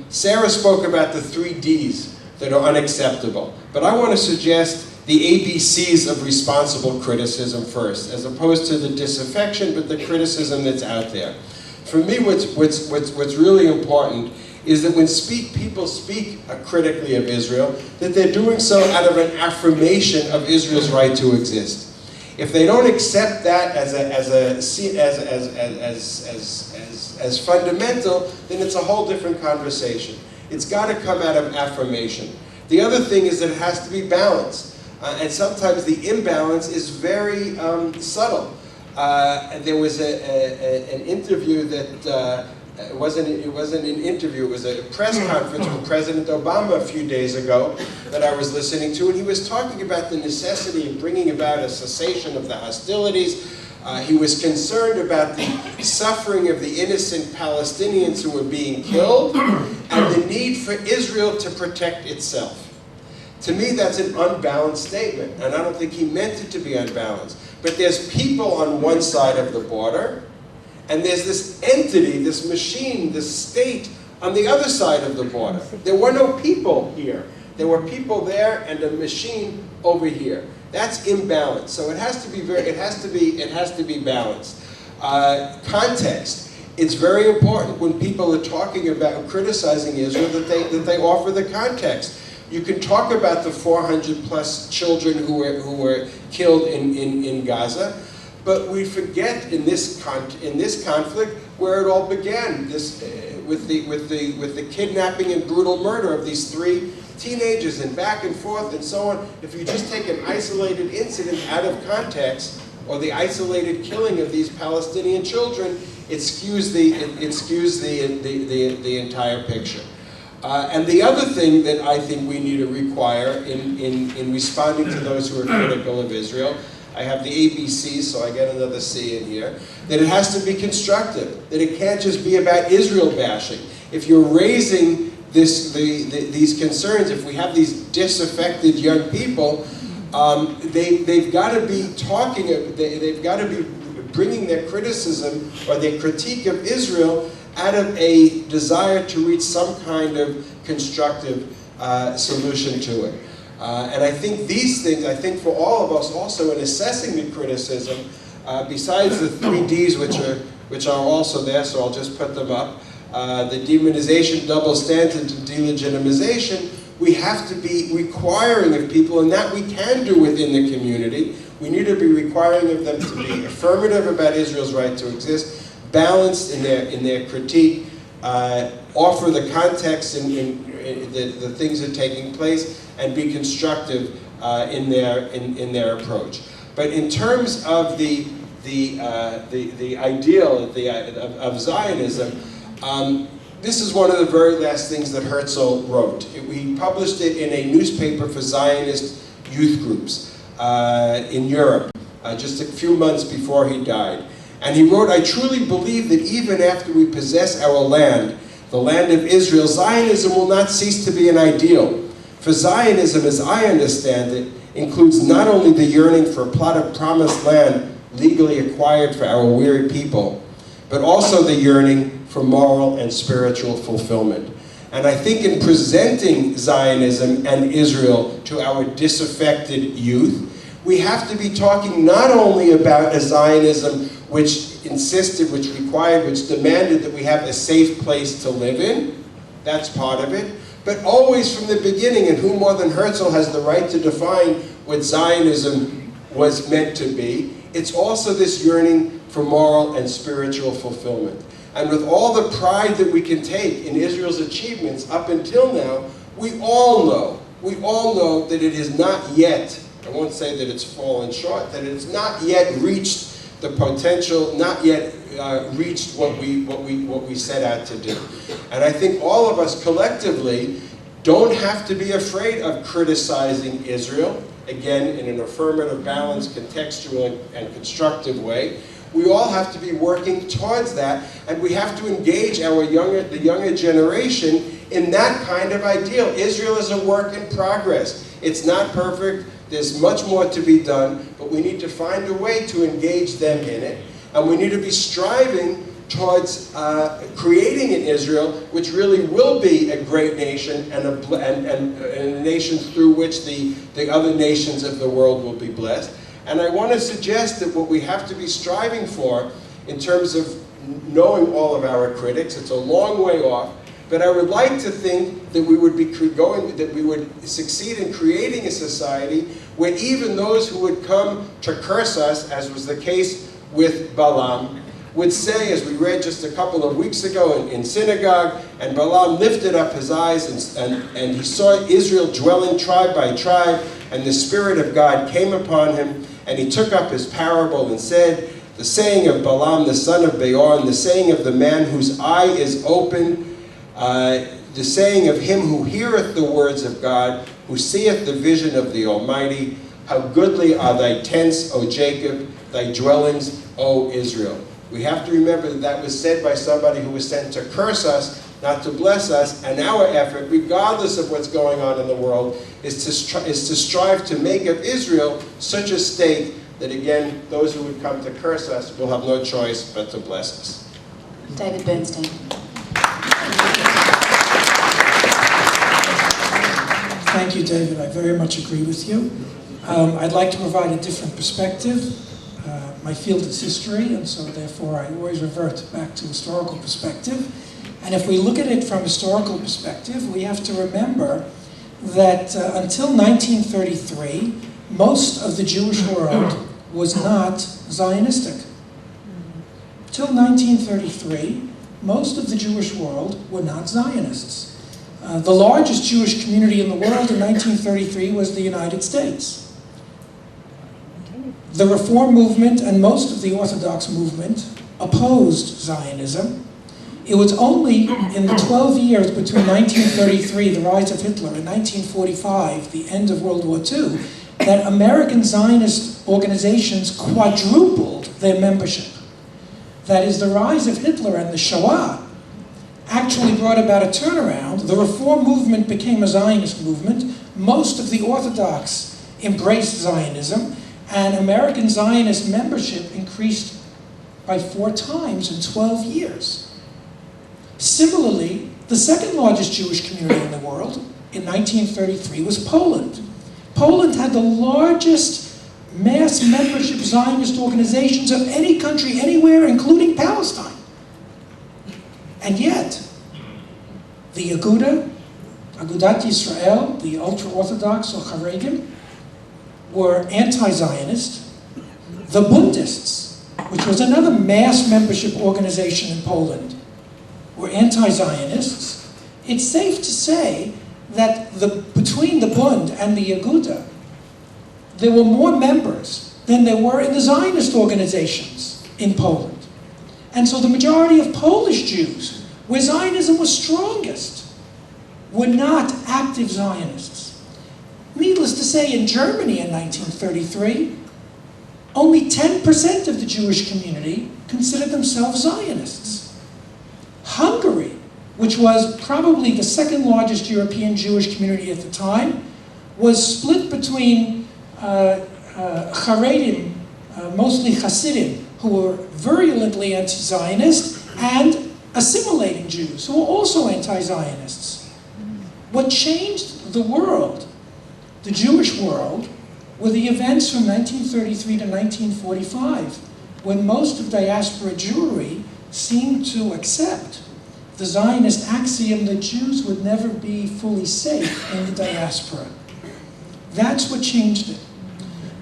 Sarah spoke about the 3 Ds that are unacceptable. But I want to suggest the ABCs of responsible criticism first, as opposed to the disaffection, but the criticism that's out there. For me, what's really important is that when people speak critically of Israel, that they're doing so out of an affirmation of Israel's right to exist. If they don't accept that as fundamental, then it's a whole different conversation. It's got to come out of affirmation. The other thing is that it has to be balanced. And sometimes the imbalance is very subtle. There was an interview that, it wasn't an interview, it was a press conference with President Obama a few days ago that I was listening to, and he was talking about the necessity of bringing about a cessation of the hostilities. He was concerned about the suffering of the innocent Palestinians who were being killed, and the need for Israel to protect itself. To me, that's an unbalanced statement, and I don't think he meant it to be unbalanced. But there's people on one side of the border, and there's this entity, this machine, this state on the other side of the border. There were no people here. There were people there and a machine over here. That's imbalance. So it has to be balanced. Context. It's very important when people are talking about criticizing Israel that they offer the context. You can talk about the 400 plus children who were killed in Gaza, but we forget in this conflict where it all began. With the kidnapping and brutal murder of these 3 teenagers, and back and forth and so on. If you just take an isolated incident out of context, or the isolated killing of these Palestinian children, it skews the entire picture. And the other thing that I think we need to require in responding to those who are critical of Israel, I have the ABCs, so I get another C in here, that it has to be constructive, that it can't just be about Israel bashing. If you're raising these concerns, if we have these disaffected young people, they've got to be talking, they've got to be bringing their criticism or their critique of Israel out of a desire to reach some kind of constructive solution to it. And I think these things, I think for all of us also in assessing the criticism, besides the 3 Ds which are also there, so I'll just put them up, the demonization, double standards, and delegitimization, we have to be requiring of people, and that we can do within the community. We need to be requiring of them to be affirmative about Israel's right to exist, balanced in their critique, offer the context in the things that are taking place, and be constructive in their approach. But in terms of the ideal of Zionism, this is one of the very last things that Herzl wrote. He published it in a newspaper for Zionist youth groups in Europe, just a few months before he died. And he wrote, "I truly believe that even after we possess our land, the land of Israel, Zionism will not cease to be an ideal. For Zionism, as I understand it, includes not only the yearning for a plot of promised land legally acquired for our weary people, but also the yearning for moral and spiritual fulfillment." And I think in presenting Zionism and Israel to our disaffected youth, we have to be talking not only about a Zionism which insisted, which required, which demanded that we have a safe place to live in, that's part of it, but always from the beginning, and who more than Herzl has the right to define what Zionism was meant to be, it's also this yearning for moral and spiritual fulfillment. And with all the pride that we can take in Israel's achievements up until now, we all know that it is not yet, I won't say that it's fallen short, that it's not yet reached the potential, not yet reached what we set out to do. And I think all of us collectively don't have to be afraid of criticizing Israel, again, in an affirmative, balanced, contextual, and constructive way. We all have to be working towards that, and we have to engage the younger generation in that kind of ideal. Israel is a work in progress. It's not perfect. There's much more to be done, but we need to find a way to engage them in it, and we need to be striving towards creating an Israel which really will be a great nation and a nation through which the other nations of the world will be blessed. And I want to suggest that what we have to be striving for in terms of knowing all of our critics, it's a long way off, but I would like to think that we would succeed in creating a society where even those who would come to curse us, as was the case with Balaam, would say, as we read just a couple of weeks ago in synagogue, and Balaam lifted up his eyes and he saw Israel dwelling tribe by tribe, and the Spirit of God came upon him, and he took up his parable and said, "The saying of Balaam the son of Beor, and the saying of the man whose eye is open, the saying of him who heareth the words of God, who seeth the vision of the Almighty, how goodly are thy tents, O Jacob, thy dwellings, O Israel." We have to remember that that was said by somebody who was sent to curse us, not to bless us, and our effort, regardless of what's going on in the world, is to strive to make of Israel such a state that, again, those who would come to curse us will have no choice but to bless us. David Bernstein. Thank you, David. I very much agree with you. I'd like to provide a different perspective. My field is history, and so therefore I always revert back to historical perspective. And if we look at it from historical perspective, we have to remember that until 1933, most of the Jewish world was not Zionistic. Till 1933, most of the Jewish world were not Zionists. The largest Jewish community in the world in 1933 was the United States. The Reform movement and most of the Orthodox movement opposed Zionism. It was only in the 12 years between 1933, the rise of Hitler, and 1945, the end of World War II, that American Zionist organizations quadrupled their membership. That is, the rise of Hitler and the Shoah actually brought about a turnaround. The Reform movement became a Zionist movement. Most of the Orthodox embraced Zionism, and American Zionist membership increased by 4 times in 12 years. Similarly, the second largest Jewish community in the world in 1933 was Poland. Poland had the largest mass membership Zionist organizations of any country anywhere, including Palestine. And yet, the Agudat Yisrael, the ultra-Orthodox or Haredim, were anti-Zionist. The Bundists, which was another mass membership organization in Poland, were anti-Zionists, it's safe to say that between the Bund and the Aguda, there were more members than there were in the Zionist organizations in Poland. And so the majority of Polish Jews, where Zionism was strongest, were not active Zionists. Needless to say, in Germany in 1933, only 10% of the Jewish community considered themselves Zionists. Hungary, which was probably the second largest European Jewish community at the time, was split between Haredim, mostly Hasidim, who were virulently anti-Zionist, and assimilating Jews, who were also anti-Zionists. What changed the world, the Jewish world, were the events from 1933 to 1945, when most of diaspora Jewry seemed to accept the Zionist axiom that Jews would never be fully safe in the diaspora. That's what changed it.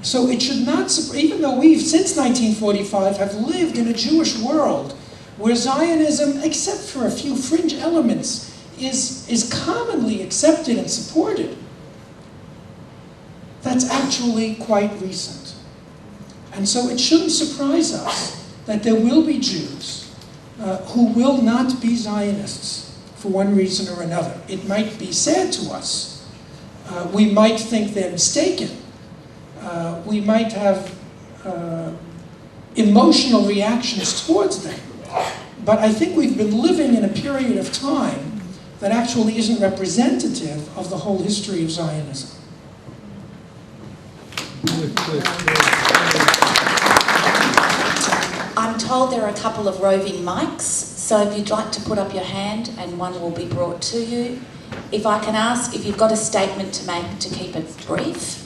So it should not, even though we've, since 1945, have lived in a Jewish world where Zionism, except for a few fringe elements, is commonly accepted and supported, that's actually quite recent. And so it shouldn't surprise us that there will be Jews who will not be Zionists for one reason or another. It might be sad to us. We might think they're mistaken. We might have emotional reactions towards them. But I think we've been living in a period of time that actually isn't representative of the whole history of Zionism. I'm told there are a couple of roving mics, so if you'd like to put up your hand and one will be brought to you. If I can ask if you've got a statement to make, to keep it brief,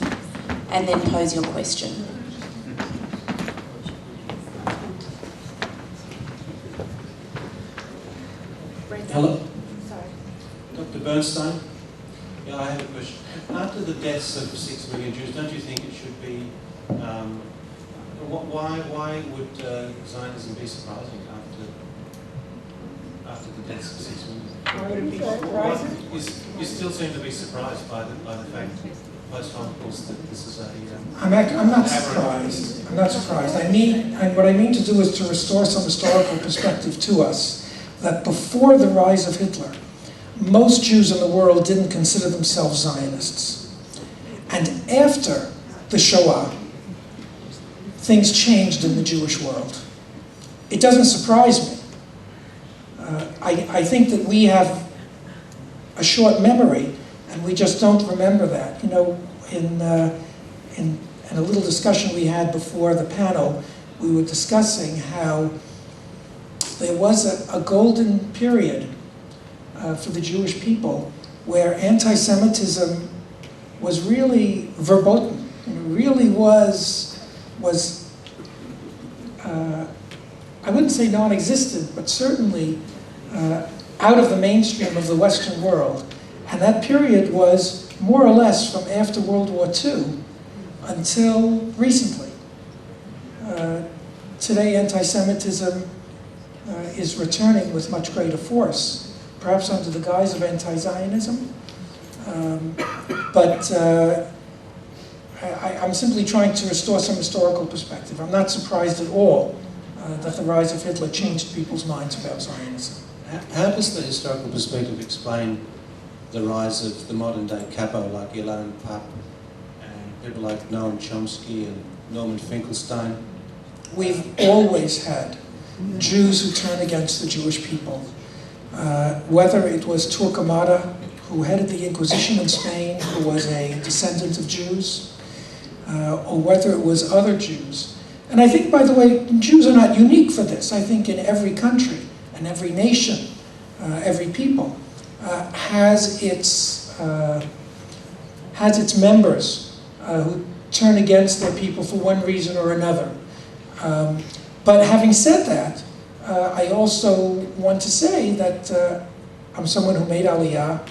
and then pose your question. Hello? Sorry. Dr. Bernstein? Yeah, I have a question. After the deaths of 6 million Jews, don't you think it should be, why would Zionism be surprising after the deaths of 6 million? Why would it be surprising? You still seem to be surprised by the fact, post-Holocaust, that this is a... I'm not surprised. I'm not surprised. What I mean to do is to restore some historical perspective to us, that before the rise of Hitler, most Jews in the world didn't consider themselves Zionists. And after the Shoah, things changed in the Jewish world. It doesn't surprise me. I think that we have a short memory, and we just don't remember that. You know, in a little discussion we had before the panel, we were discussing how there was a golden period for the Jewish people where anti-Semitism was really verboten. It really was I wouldn't say non-existent, but certainly out of the mainstream of the Western world. And that period was more or less from after World War II until recently. Today, anti-Semitism is returning with much greater force, perhaps under the guise of anti-Zionism. But I'm simply trying to restore some historical perspective. I'm not surprised at all that the rise of Hitler changed people's minds about Zionism. How does the historical perspective explain the rise of the modern-day capo like Ilan Papp and people like Noam Chomsky and Norman Finkelstein? We've always had Jews who turn against the Jewish people. Whether it was Torquemada, who headed the Inquisition in Spain, who was a descendant of Jews, or whether it was other Jews. And I think, by the way, Jews are not unique for this. I think in every country and every nation, every people, has its members who turn against their people for one reason or another. But having said that, I also want to say that I'm someone who made Aliyah.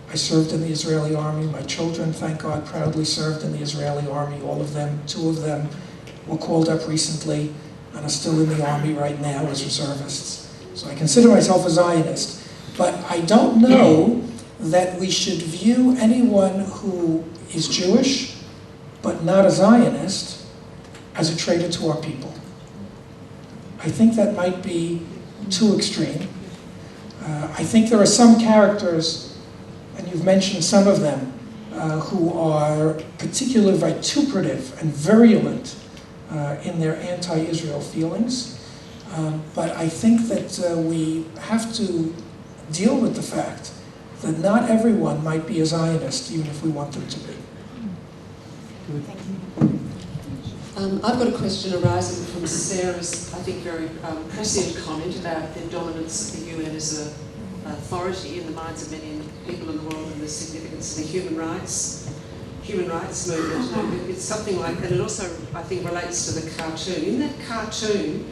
I served in the Israeli army. My children, thank God, proudly served in the Israeli army, all of them. 2 of them were called up recently. and are still in the army right now as reservists. So I consider myself a Zionist. But I don't know that we should view anyone who is Jewish but not a Zionist as a traitor to our people. I think that might be too extreme. I think there are some characters, and you've mentioned some of them, who are particularly vituperative and virulent in their anti-Israel feelings. But I think that we have to deal with the fact that not everyone might be a Zionist, even if we want them to be. I've got a question arising from Sarah's, I think, very prescient comment about the dominance of the UN as an authority in the minds of many people in the world and the significance of the human rights movement. It's something like, and it also, I think, relates to the cartoon. In that cartoon,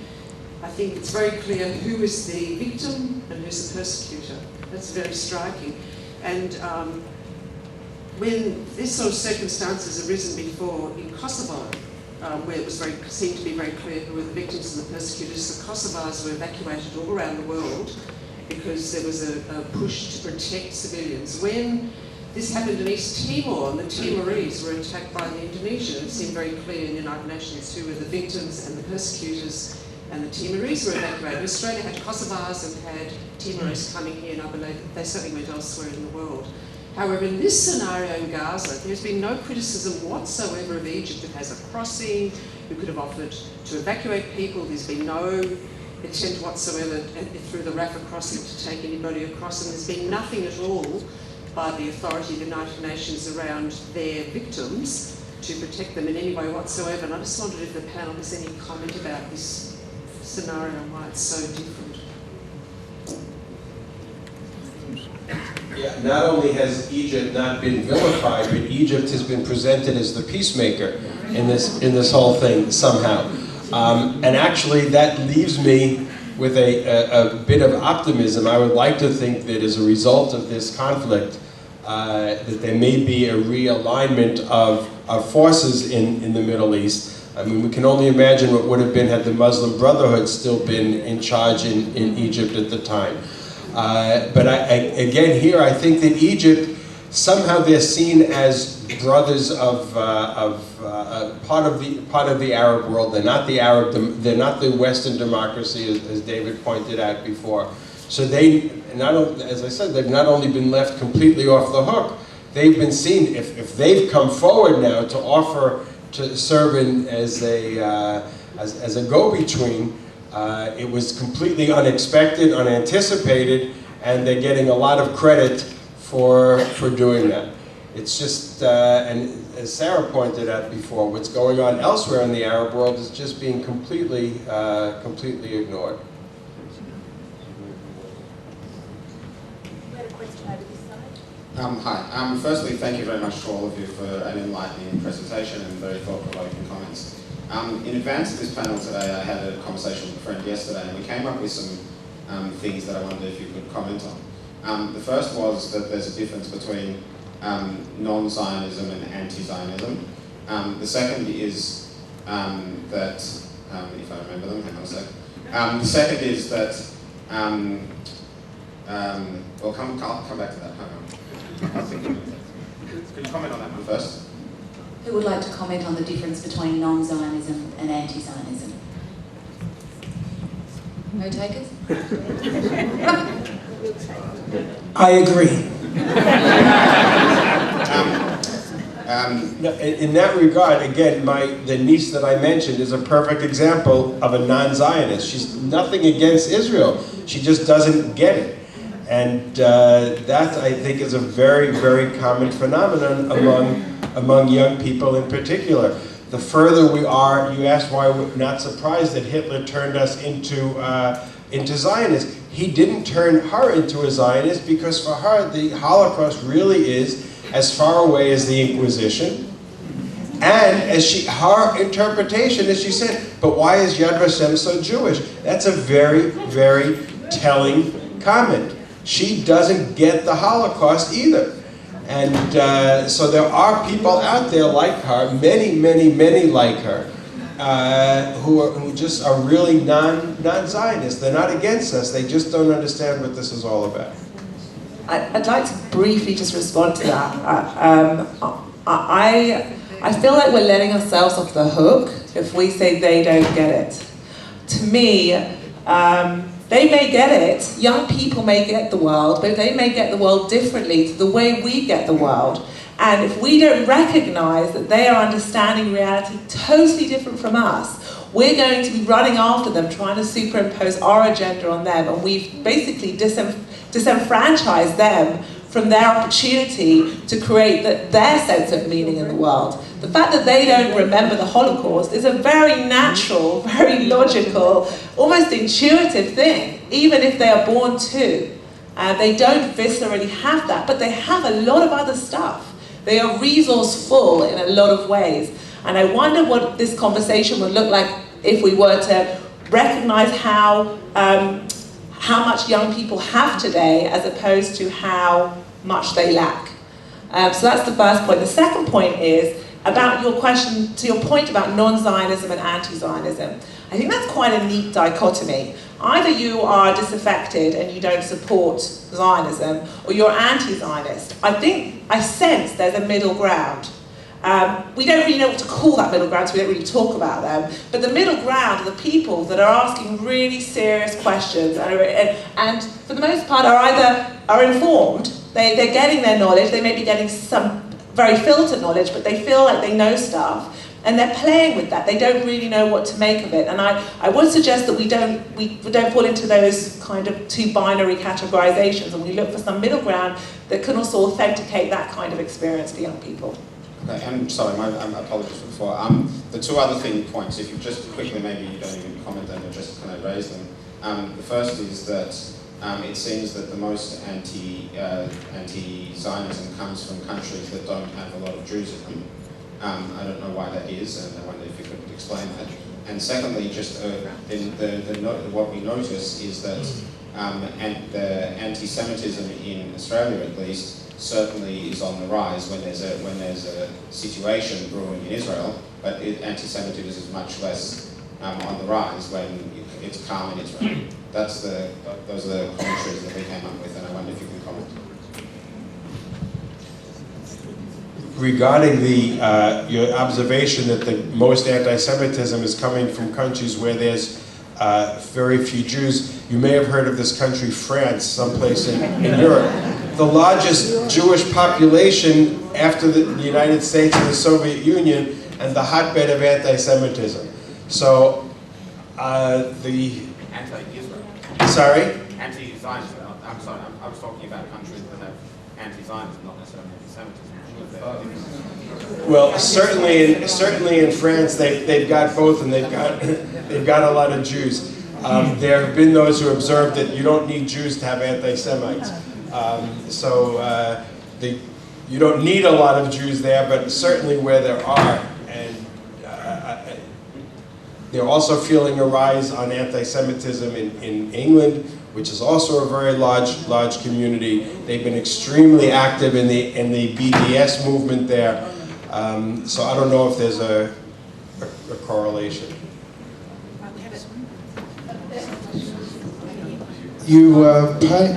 I think it's very clear who is the victim and who's the persecutor. That's very striking. And when this sort of circumstance has arisen before in Kosovo, where it was seemed to be very clear who were the victims and the persecutors, the Kosovars were evacuated all around the world because there was a push to protect civilians. When this happened in East Timor, and the Timorese were attacked by the Indonesians, it seemed very clear in the United Nations who were the victims and the persecutors, and the Timorese were evacuated. Australia had Kosovars and had Timorese coming here, and I believe they certainly went elsewhere in the world. However, in this scenario in Gaza, there's been no criticism whatsoever of Egypt. It has a crossing, who could have offered to evacuate people. There's been no attempt whatsoever through the Rafah crossing to take anybody across, and there's been nothing at all by the authority of the United Nations around their victims to protect them in any way whatsoever. And I just wondered if the panel has any comment about this scenario and why it's so different. Yeah, not only has Egypt not been vilified, but Egypt has been presented as the peacemaker in this whole thing somehow. And actually that leaves me with a bit of optimism. I would like to think that as a result of this conflict, that there may be a realignment of forces in the Middle East. I mean, we can only imagine what would have been had the Muslim Brotherhood still been in charge in Egypt at the time. But again, here I think that Egypt, somehow they're seen as brothers of part of the Arab world. They're not the Western democracy, as David pointed out before. So they, as I said, they've not only been left completely off the hook, they've been seen, if they've come forward now to offer to serve as a go-between. It was completely unexpected, unanticipated, and they're getting a lot of credit for doing that. It's just, and as Sarah pointed out before, what's going on elsewhere in the Arab world is just being completely ignored. Hi. Firstly, thank you very much to all of you for an enlightening presentation and very thought-provoking comments. In advance of this panel today, I had a conversation with a friend yesterday, and we came up with some things that I wondered if you could comment on. The first was that there's a difference between non-Zionism and anti-Zionism. The second is that, if I remember them, hang on a sec. The second is that, well, I'll come back to that. Hang on. Could you comment on that one first? Who would like to comment on the difference between non-Zionism and anti-Zionism? No takers? I agree. In that regard, again, the niece that I mentioned is a perfect example of a non-Zionist. She's nothing against Israel. She just doesn't get it. And that, I think, is a very, very common phenomenon among young people in particular. The further we are, you asked why we're not surprised that Hitler turned us into Zionists. He didn't turn her into a Zionist because for her, the Holocaust really is as far away as the Inquisition. And as her interpretation, as she said, but why is Yad Vashem so Jewish? That's a very, very telling comment. She doesn't get the Holocaust either. And so there are people out there like her, many, many, many like her, who just are really non-Zionists. They're not against us. They just don't understand what this is all about. I'd like to briefly just respond to that. I feel like we're letting ourselves off the hook if we say they don't get it. To me, they may get it, young people may get the world, but they may get the world differently to the way we get the world. And if we don't recognize that they are understanding reality totally different from us, we're going to be running after them, trying to superimpose our agenda on them, and we've basically disenfranchised them from their opportunity to create their sense of meaning in the world. The fact that they don't remember the Holocaust is a very natural, very logical, almost intuitive thing, even if they are born to. They don't viscerally have that, but they have a lot of other stuff. They are resourceful in a lot of ways. And I wonder what this conversation would look like if we were to recognize how much young people have today as opposed to how much they lack. So that's the first point. The second point is about your question, to your point about non-Zionism and anti-Zionism. I think that's quite a neat dichotomy. Either you are disaffected and you don't support Zionism, or you're anti-Zionist. I sense there's a middle ground. We don't really know what to call that middle ground, so we don't really talk about them. But the middle ground are the people that are asking really serious questions and for the most part are informed. They're getting their knowledge. They may be getting some very filtered knowledge, but they feel like they know stuff. And they're playing with that. They don't really know what to make of it. And I would suggest that we don't fall into those kind of two binary categorizations, and we look for some middle ground that can also authenticate that kind of experience for young people. Okay, and sorry, I apologize before. The two other points, if you just quickly, maybe you don't even comment on them, just kind of raise them. The first is that it seems that the most anti-Zionism comes from countries that don't have a lot of Jews in them. I don't know why that is, and I wonder if you could explain that. And secondly, just what we notice is that the anti-Semitism in Australia, at least, certainly is on the rise when there's a situation brewing in Israel, but anti-Semitism is much less on the rise when it's calm in Israel. Those are the commentaries that we came up with, and I wonder if you can comment. Regarding your observation that the most anti-Semitism is coming from countries where there's very few Jews, you may have heard of this country, France, someplace in Europe. The largest Jewish population after the United States and the Soviet Union, and the hotbed of anti-Semitism. So Anti-Israel. Sorry? Anti-Zionism. I'm sorry, I was talking about countries that have anti-Zionism, not necessarily anti-Semitism. Well, certainly in France, they've got both, and they've got a lot of Jews. There have been those who observed that you don't need Jews to have anti-Semites. You don't need a lot of Jews there, but certainly where there are, and they're also feeling a rise on anti-Semitism in England, which is also a very large community. They've been extremely active in the BDS movement there. So I don't know if there's a correlation. You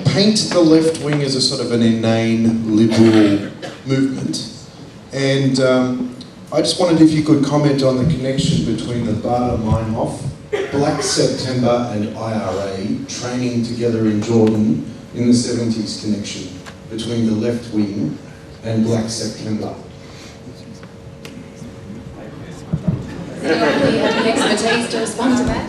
paint the left wing as a sort of an inane liberal movement, and I just wondered if you could comment on the connection between the Baader-Meinhof, Black September and IRA training together in Jordan in the 70s, connection between the left wing and Black September. Any expertise to respond to that?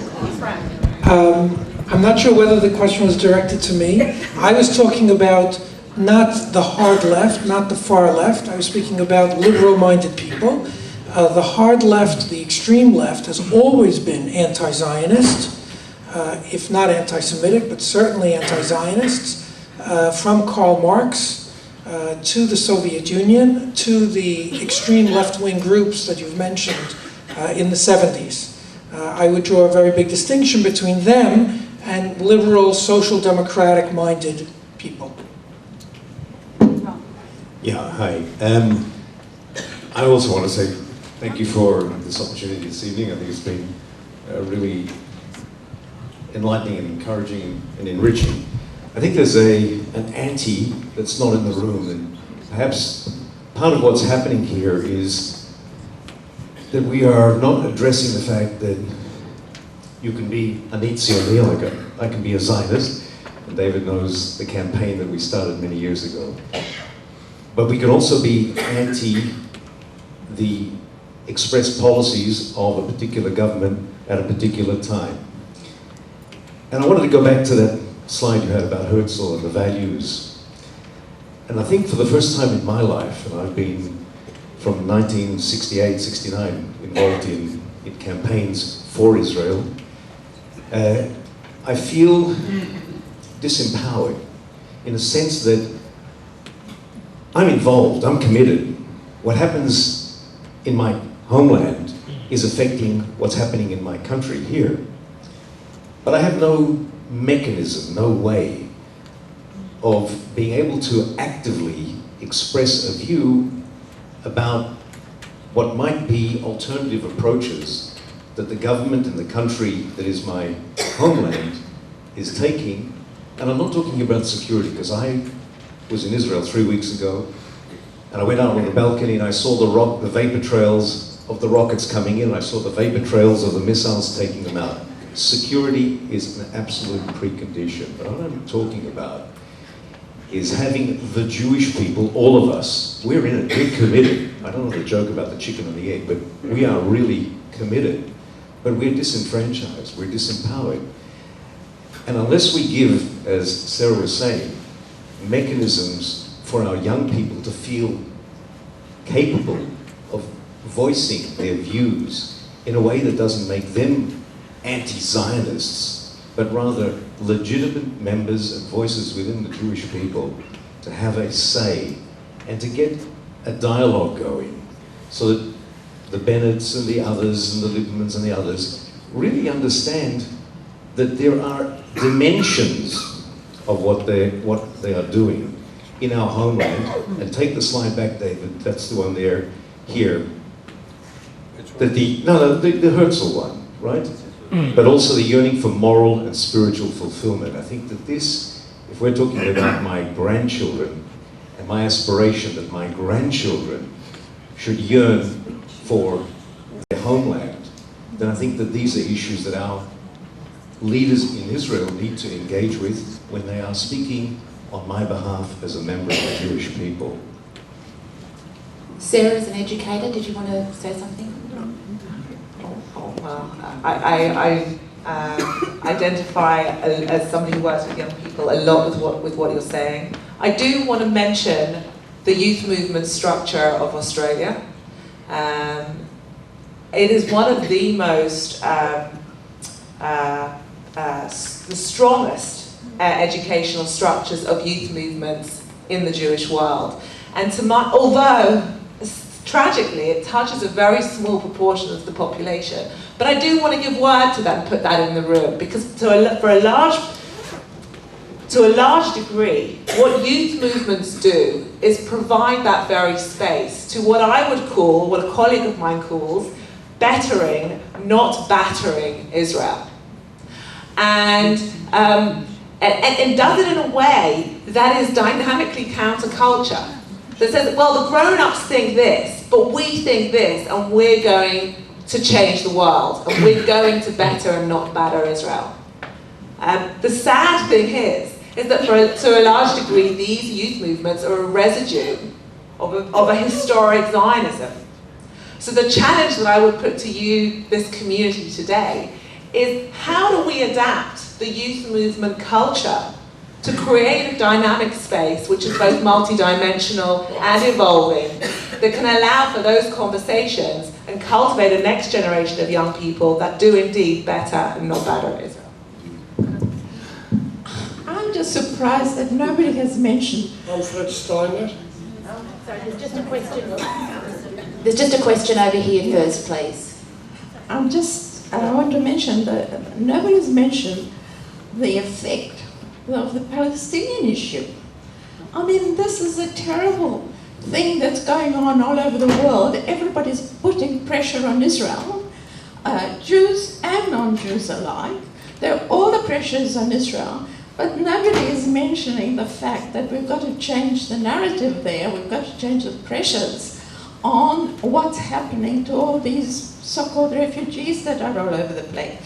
I'm not sure whether the question was directed to me. I was talking about not the hard left, not the far left. I was speaking about liberal-minded people. The hard left, the extreme left, has always been anti-Zionist, if not anti-Semitic, but certainly anti-Zionists, from Karl Marx to the Soviet Union, to the extreme left-wing groups that you've mentioned in the 70s. I would draw a very big distinction between them and liberal, social democratic-minded people. Yeah, hi. I also want to say Thank you for this opportunity this evening. I think it's been really enlightening and encouraging and enriching. I think there's an ante that's not in the room, and perhaps part of what's happening here is that we are not addressing the fact that you can be a zionist, I can be a Zionist, and David knows the campaign that we started many years ago. But we can also be anti the express policies of a particular government at a particular time. And I wanted to go back to that slide you had about Herzl and the values. And I think for the first time in my life, and I've been from 1968, 69 involved in campaigns for Israel, I feel disempowered in a sense that I'm involved, I'm committed. What happens in my homeland is affecting what's happening in my country here. But I have no mechanism, no way of being able to actively express a view about what might be alternative approaches that the government and the country that is my homeland is taking. And I'm not talking about security, because I was in Israel 3 weeks ago, and I went out on the balcony and I saw the vapor trails of the rockets coming in, and I saw the vapor trails of the missiles taking them out. Security is an absolute precondition. But what I'm talking about is having the Jewish people, all of us, we're in it, we're committed. I don't know the joke about the chicken and the egg, but we are really committed. But we're disenfranchised, we're disempowered. And unless we give, as Sarah was saying, mechanisms for our young people to feel capable of voicing their views in a way that doesn't make them anti-Zionists, but rather legitimate members and voices within the Jewish people to have a say and to get a dialogue going so that the Bennetts and the others and the Liebermans and the others really understand that there are dimensions of what they are doing in our homeland. And take the slide back, David, that's the one there, here. The Herzl one, right? But also the yearning for moral and spiritual fulfillment. I think that this, if we're talking about my grandchildren, and my aspiration that my grandchildren should yearn for their homeland, then I think that these are issues that our leaders in Israel need to engage with when they are speaking on my behalf as a member of the Jewish people. Sarah, as an educator, did you want to say something? Well, I identify as somebody who works with young people a lot with what you're saying. I do want to mention the youth movement structure of Australia. It is one of the most, the strongest educational structures of youth movements in the Jewish world. And although tragically it touches a very small proportion of the population, but I do want to give word to that and put that in the room, because to a large degree, what youth movements do is provide that very space to what I would call, what a colleague of mine calls, bettering, not battering Israel. And does it in a way that is dynamically counterculture. That says, well, the grown-ups think this, but we think this, and we're going to change the world, and we're going to better and not batter Israel. The sad thing is that to a large degree, these youth movements are a residue of a historic Zionism. So the challenge that I would put to you, this community today, is how do we adapt the youth movement culture to create a dynamic space which is both multidimensional and evolving, that can allow for those conversations and cultivate a next generation of young people that do indeed better and not batter Israel. I'm just surprised that nobody has mentioned. Alfred Steiner. Sorry, there's just a question. There's just a question over here first, please. I want to mention that nobody's mentioned the effect of the Palestinian issue. I mean, this is a terrible thing that's going on all over the world. Everybody's putting pressure on Israel, Jews and non-Jews alike. All the pressures on Israel, but nobody is mentioning the fact that we've got to change the narrative there. We've got to change the pressures on what's happening to all these so-called refugees that are all over the place.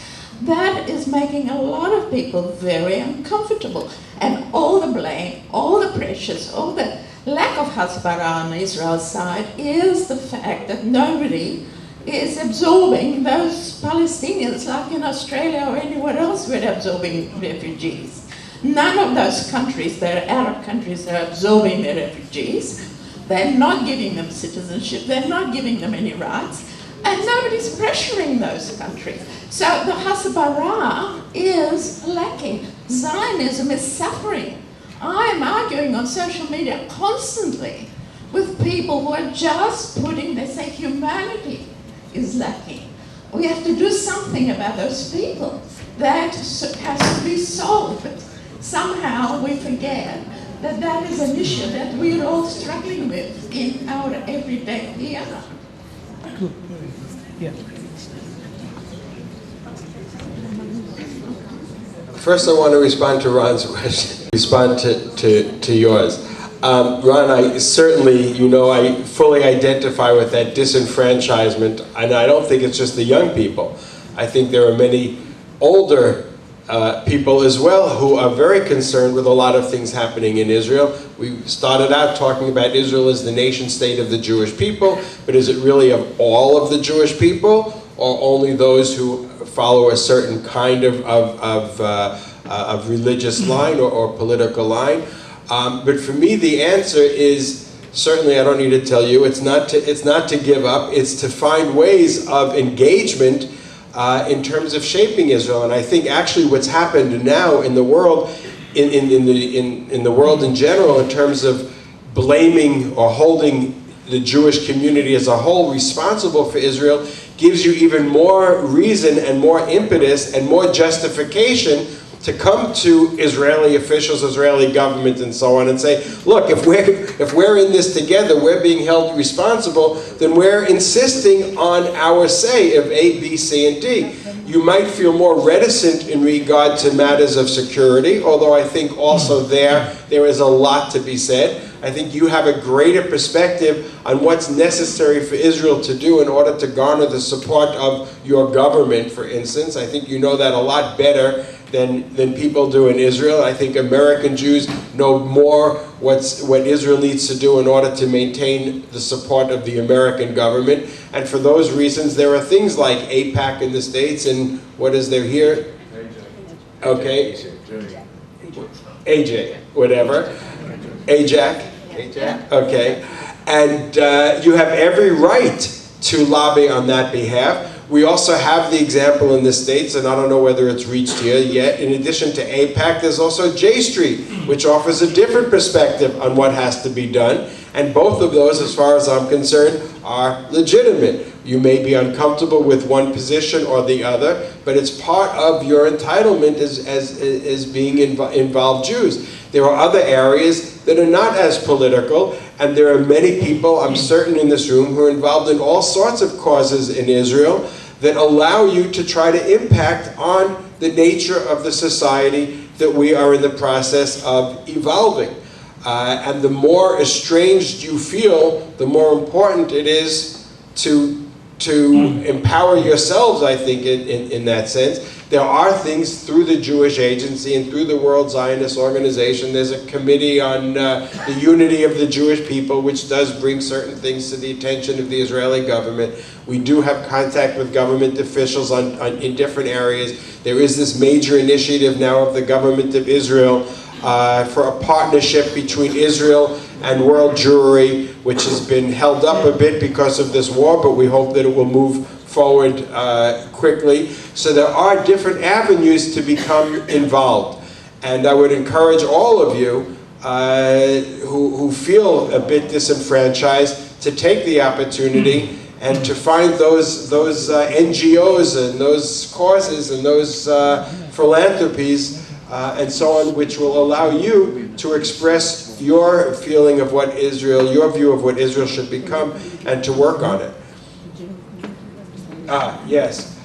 That is making a lot of people very uncomfortable. And all the blame, all the pressures, all the lack of hasbara on Israel's side is the fact that nobody is absorbing those Palestinians like in Australia or anywhere else we're absorbing refugees. None of those countries, they're Arab countries, they're absorbing their refugees. They're not giving them citizenship, they're not giving them any rights, and nobody's pressuring those countries. So the hasbara is lacking. Zionism is suffering. I am arguing on social media constantly with people who are just they say humanity is lacking. We have to do something about those people. That has to be solved. But somehow we forget that that is an issue that we're all struggling with in our everyday here. Yeah. First, I want to respond to Ron's question, respond to yours. Ron, I certainly, I fully identify with that disenfranchisement, and I don't think it's just the young people. I think there are many older people as well who are very concerned with a lot of things happening in Israel. We started out talking about Israel as the nation state of the Jewish people, but is it really of all of the Jewish people, or only those who follow a certain kind of religious line or political line? But for me, the answer is, certainly I don't need to tell you, it's not to give up, it's to find ways of engagement in terms of shaping Israel. And I think actually what's happened now in the world, in the world in general, in terms of blaming or holding the Jewish community as a whole responsible for Israel, gives you even more reason and more impetus and more justification to come to Israeli officials, Israeli government, and so on, and say, look, if we're in this together, we're being held responsible, then we're insisting on our say of A, B, C, and D. You might feel more reticent in regard to matters of security, although I think also there is a lot to be said. I think you have a greater perspective on what's necessary for Israel to do in order to garner the support of your government, for instance. I think you know that a lot better than people do in Israel. I think American Jews know more what Israel needs to do in order to maintain the support of the American government. And for those reasons, there are things like AIPAC in the States, and what is there here? Okay. AJ, whatever. AJAC. Okay. And you have every right to lobby on that behalf. We also have the example in the States, and I don't know whether it's reached here yet, in addition to AIPAC, there's also J Street, which offers a different perspective on what has to be done. And both of those, as far as I'm concerned, are legitimate. You may be uncomfortable with one position or the other, but it's part of your entitlement as being involved Jews. There are other areas that are not as political, and there are many people, I'm certain in this room, who are involved in all sorts of causes in Israel that allow you to try to impact on the nature of the society that we are in the process of evolving. And the more estranged you feel, the more important it is to empower yourselves, I think, in that sense. There are things through the Jewish Agency and through the World Zionist Organization. There's a committee on the unity of the Jewish people, which does bring certain things to the attention of the Israeli government. We do have contact with government officials in different areas. There is this major initiative now of the government of Israel for a partnership between Israel and World Jewry, which has been held up a bit because of this war, but we hope that it will move forward quickly. So there are different avenues to become involved. And I would encourage all of you who feel a bit disenfranchised to take the opportunity and to find those NGOs and those causes and those philanthropies and so on, which will allow you to express what's your feeling of what Israel, your view of what Israel should become, and to work on it. Yes.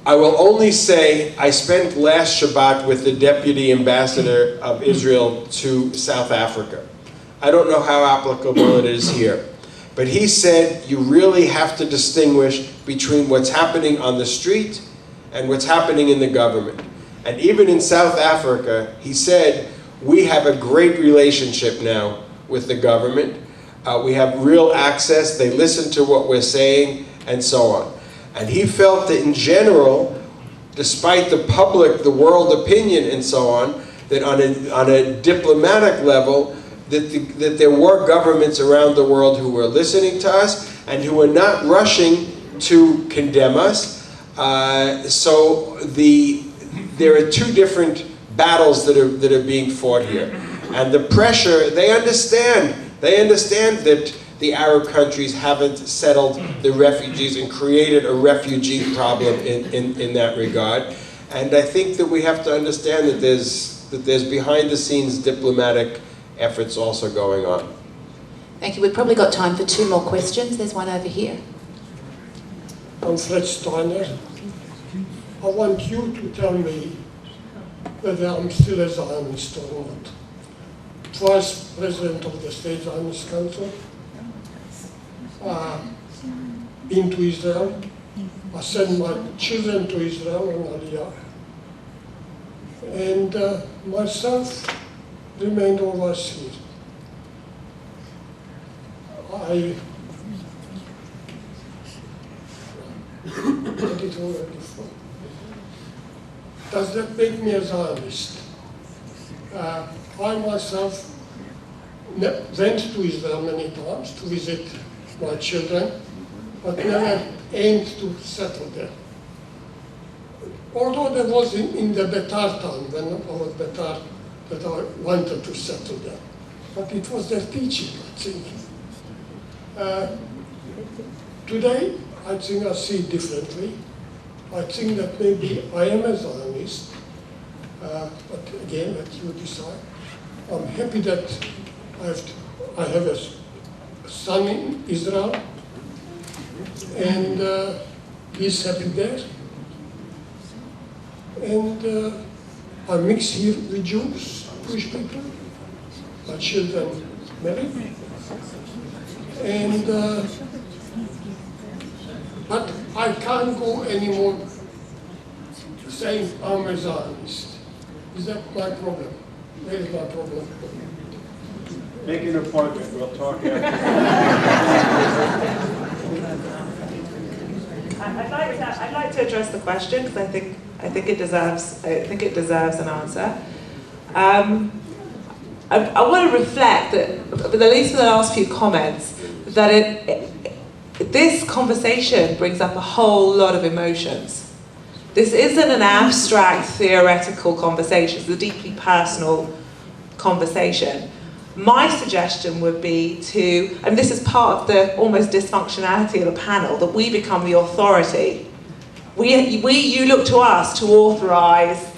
I will only say I spent last Shabbat with the Deputy Ambassador of Israel to South Africa. I don't know how applicable it is here. But he said you really have to distinguish between what's happening on the street and what's happening in the government. And even in South Africa, he said, we have a great relationship now with the government. We have real access. They listen to what we're saying, and so on. And he felt that in general, despite the public, the world opinion and so on, that on a diplomatic level, that there were governments around the world who were listening to us and who were not rushing to condemn us. So there are two different battles that are being fought here. And the pressure, they understand that the Arab countries haven't settled the refugees and created a refugee problem in that regard. And I think that we have to understand that there's behind the scenes diplomatic efforts also going on. Thank you. We've probably got time for two more questions. There's one over here. I'm Fred Steiner. I want you to tell me whether I'm still a Zionist or not. Twice President of the State Zionist Council, been to Israel. I sent my children to Israel on Aliyah. And myself remained always here. I did it already before. Does that make me a Zionist? I myself went to Israel many times to visit my children, but never aimed to settle there. Although there was in the Betar time, when I was Betar, that I wanted to settle there. But it was their teaching, I think. Today, I think I see it differently. I think that maybe I am a Zionist, but again, let you decide. I'm happy that I have a son in Israel, and he's happy there. And I mix here with Jewish people. My children married. And, but I can't go anymore saying I'm a Zionist. Is that my problem? Where is my problem? Make an appointment, we'll talk after. I'd like to address the question because I think it deserves an answer. I want to reflect that, at least for the last few comments, that this conversation brings up a whole lot of emotions. This isn't an abstract theoretical conversation, it's a deeply personal conversation. My suggestion would be to, and this is part of the almost dysfunctionality of the panel, that we become the authority. You look to us to authorize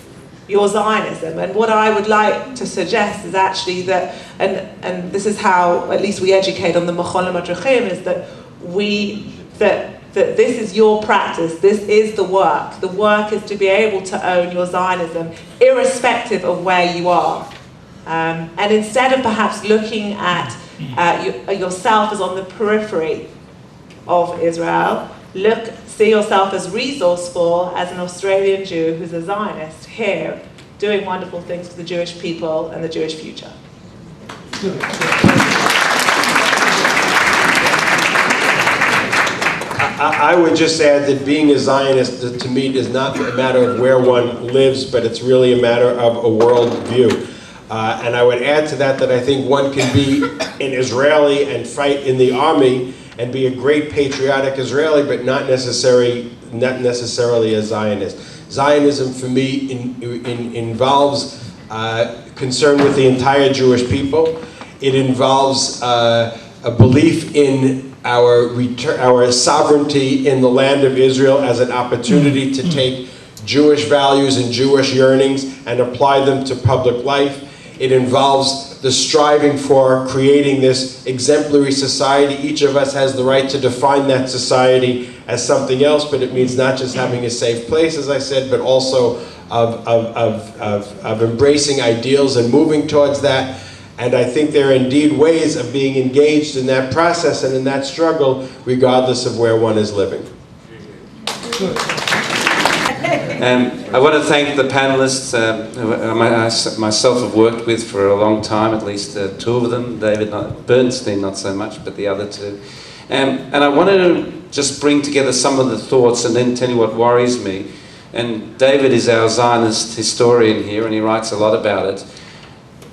your Zionism, and what I would like to suggest is actually that, and this is how at least we educate on the Machol HaMadruchim, is that that this is your practice, this is the work. The work is to be able to own your Zionism, irrespective of where you are. And instead of perhaps looking at yourself as on the periphery of Israel, see yourself as resourceful as an Australian Jew who's a Zionist here, doing wonderful things for the Jewish people and the Jewish future. I would just add that being a Zionist, to me, is not a matter of where one lives, but it's really a matter of a worldview. And I would add to that I think one can be an Israeli and fight in the army and be a great patriotic Israeli, but not necessarily a Zionist. Zionism, for me, involves concern with the entire Jewish people. It involves a belief in our sovereignty in the land of Israel as an opportunity to take Jewish values and Jewish yearnings and apply them to public life. It involves the striving for creating this exemplary society. Each of us has the right to define that society as something else, but it means not just having a safe place, as I said, but also of embracing ideals and moving towards that. And I think there are indeed ways of being engaged in that process and in that struggle, regardless of where one is living. I want to thank the panelists who I myself have worked with for a long time, at least two of them, Bernstein not so much, but the other two. And I wanted to just bring together some of the thoughts and then tell you what worries me. And David is our Zionist historian here, and he writes a lot about it.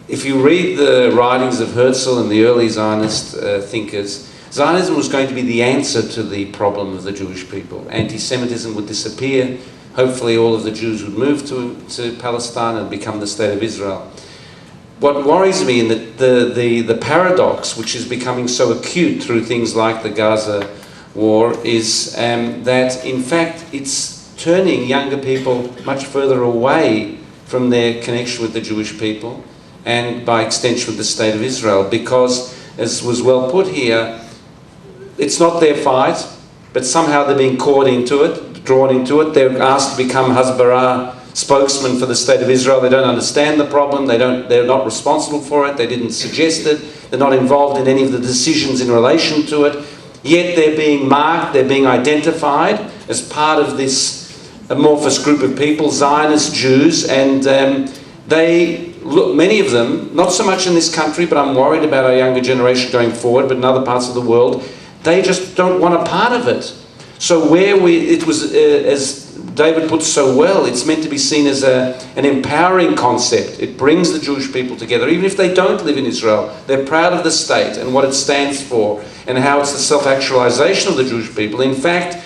If you read the writings of Herzl and the early Zionist thinkers, Zionism was going to be the answer to the problem of the Jewish people. Anti-Semitism would disappear. Hopefully all of the Jews would move to Palestine and become the state of Israel. What worries me in the paradox, which is becoming so acute through things like the Gaza war, is that in fact it's turning younger people much further away from their connection with the Jewish people and by extension with the state of Israel, because, as was well put here, it's not their fight, but somehow they're being caught into it, drawn into it. They're asked to become Hasbara spokesman for the state of Israel. They don't understand the problem. They're not responsible for it. They didn't suggest it. They're not involved in any of the decisions in relation to it. Yet they're being marked, they're being identified as part of this amorphous group of people, Zionist Jews, and many of them, not so much in this country, but I'm worried about our younger generation going forward, but in other parts of the world, they just don't want a part of it. So it was, as David puts so well, it's meant to be seen as an empowering concept. It brings the Jewish people together, even if they don't live in Israel. They're proud of the state and what it stands for and how it's the self-actualization of the Jewish people. In fact,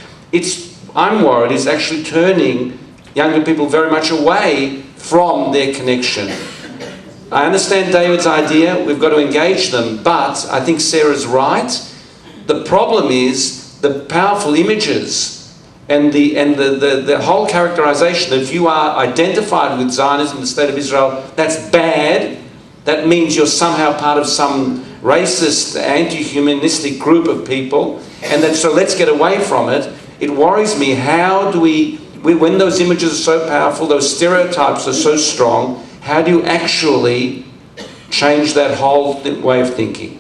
I'm worried it's actually turning younger people very much away from their connection. I understand David's idea, we've got to engage them, but I think Sarah's right. The problem is the powerful images and the whole characterization that if you are identified with Zionism, the state of Israel, that's bad. That means you're somehow part of some racist, anti-humanistic group of people, and so let's get away from it. It worries me, how do when those images are so powerful, those stereotypes are so strong, how do you actually change that whole way of thinking?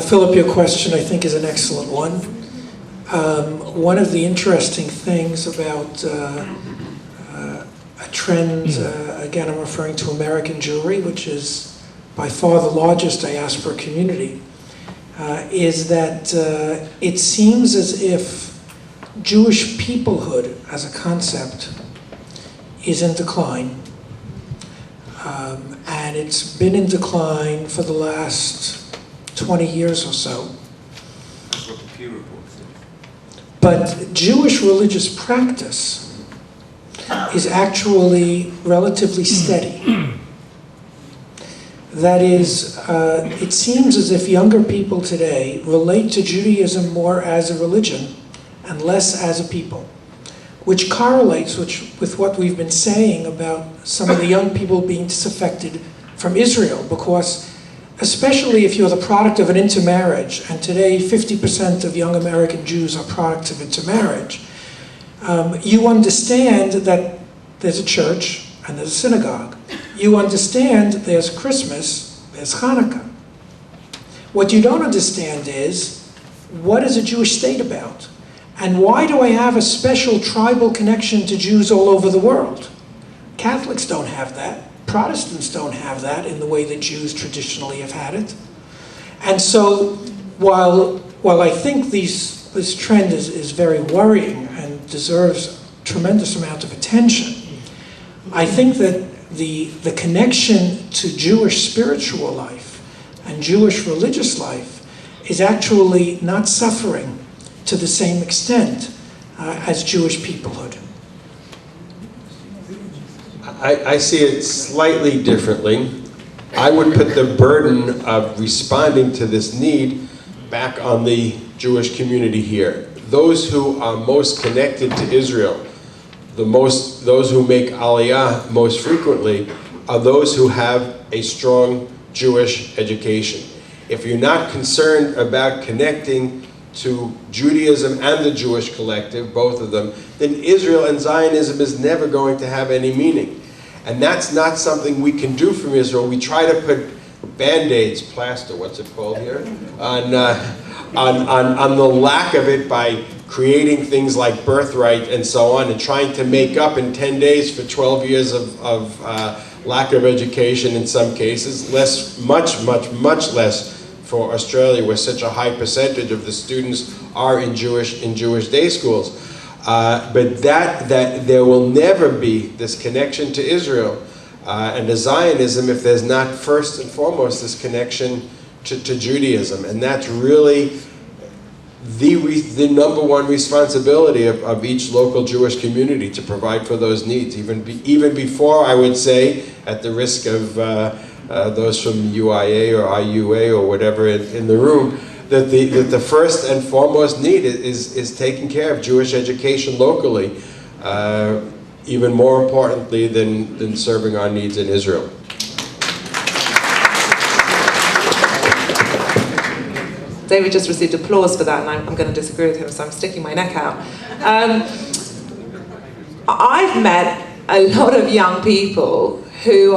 Philip, your question I think is an excellent one. One of the interesting things about a trend, again I'm referring to American Jewry, which is by far the largest diaspora community, is that it seems as if Jewish peoplehood as a concept is in decline. And it's been in decline for the last 20 years or so. That's what the Pew report said. But Jewish religious practice is actually relatively steady. That is, it seems as if younger people today relate to Judaism more as a religion and less as a people, which correlates with what we've been saying about some of the young people being disaffected from Israel, because especially if you're the product of an intermarriage, and today 50% of young American Jews are products of intermarriage, you understand that there's a church and there's a synagogue. You understand there's Christmas, there's Hanukkah. What you don't understand is, what is a Jewish state about? And why do I have a special tribal connection to Jews all over the world? Catholics don't have that. Protestants don't have that in the way that Jews traditionally have had it. And so, while I think this trend is very worrying and deserves a tremendous amount of attention, I think that the connection to Jewish spiritual life and Jewish religious life is actually not suffering to the same extent as Jewish peoplehood. I see it slightly differently. I would put the burden of responding to this need back on the Jewish community here. those who are most connected to Israel, those who make Aliyah most frequently, are those who have a strong Jewish education. If you're not concerned about connecting to Judaism and the Jewish collective, both of them, then Israel and Zionism is never going to have any meaning. And that's not something we can do from Israel. We try to put Band-Aids, plaster, what's it called here, on the lack of it by creating things like birthright and so on, and trying to make up in 10 days for 12 years of lack of education in some cases, much less for Australia, where such a high percentage of the students are in Jewish day schools. But that there will never be this connection to Israel and to Zionism if there's not first and foremost this connection to Judaism. And that's really the number one responsibility of each local Jewish community, to provide for those needs, even before, I would say, at the risk of those from UIA or IUA or whatever in the room, that the first and foremost need is taking care of Jewish education locally, even more importantly than serving our needs in Israel. David just received applause for that, and I'm going to disagree with him, so I'm sticking my neck out. I've met a lot of young people who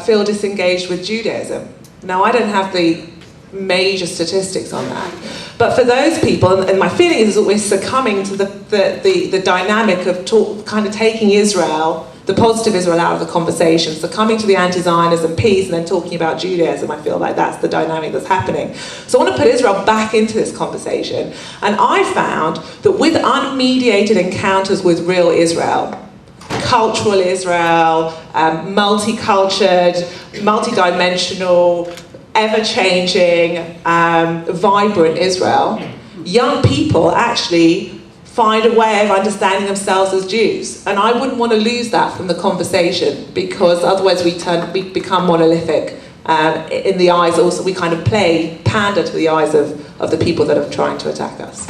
feel disengaged with Judaism. Now, I don't have the major statistics on that, but for those people, and my feeling is that we're succumbing to the dynamic of kind of taking Israel, the positive Israel, out of the conversation, succumbing to the anti-Zionism piece, and then talking about Judaism. I feel like that's the dynamic that's happening. So I want to put Israel back into this conversation, and I found that with unmediated encounters with real Israel, cultural Israel, multicultured, multidimensional, ever-changing, vibrant Israel, young people actually find a way of understanding themselves as Jews. And I wouldn't want to lose that from the conversation, because otherwise we become monolithic in the eyes. Also, we kind of pander to the eyes of the people that are trying to attack us.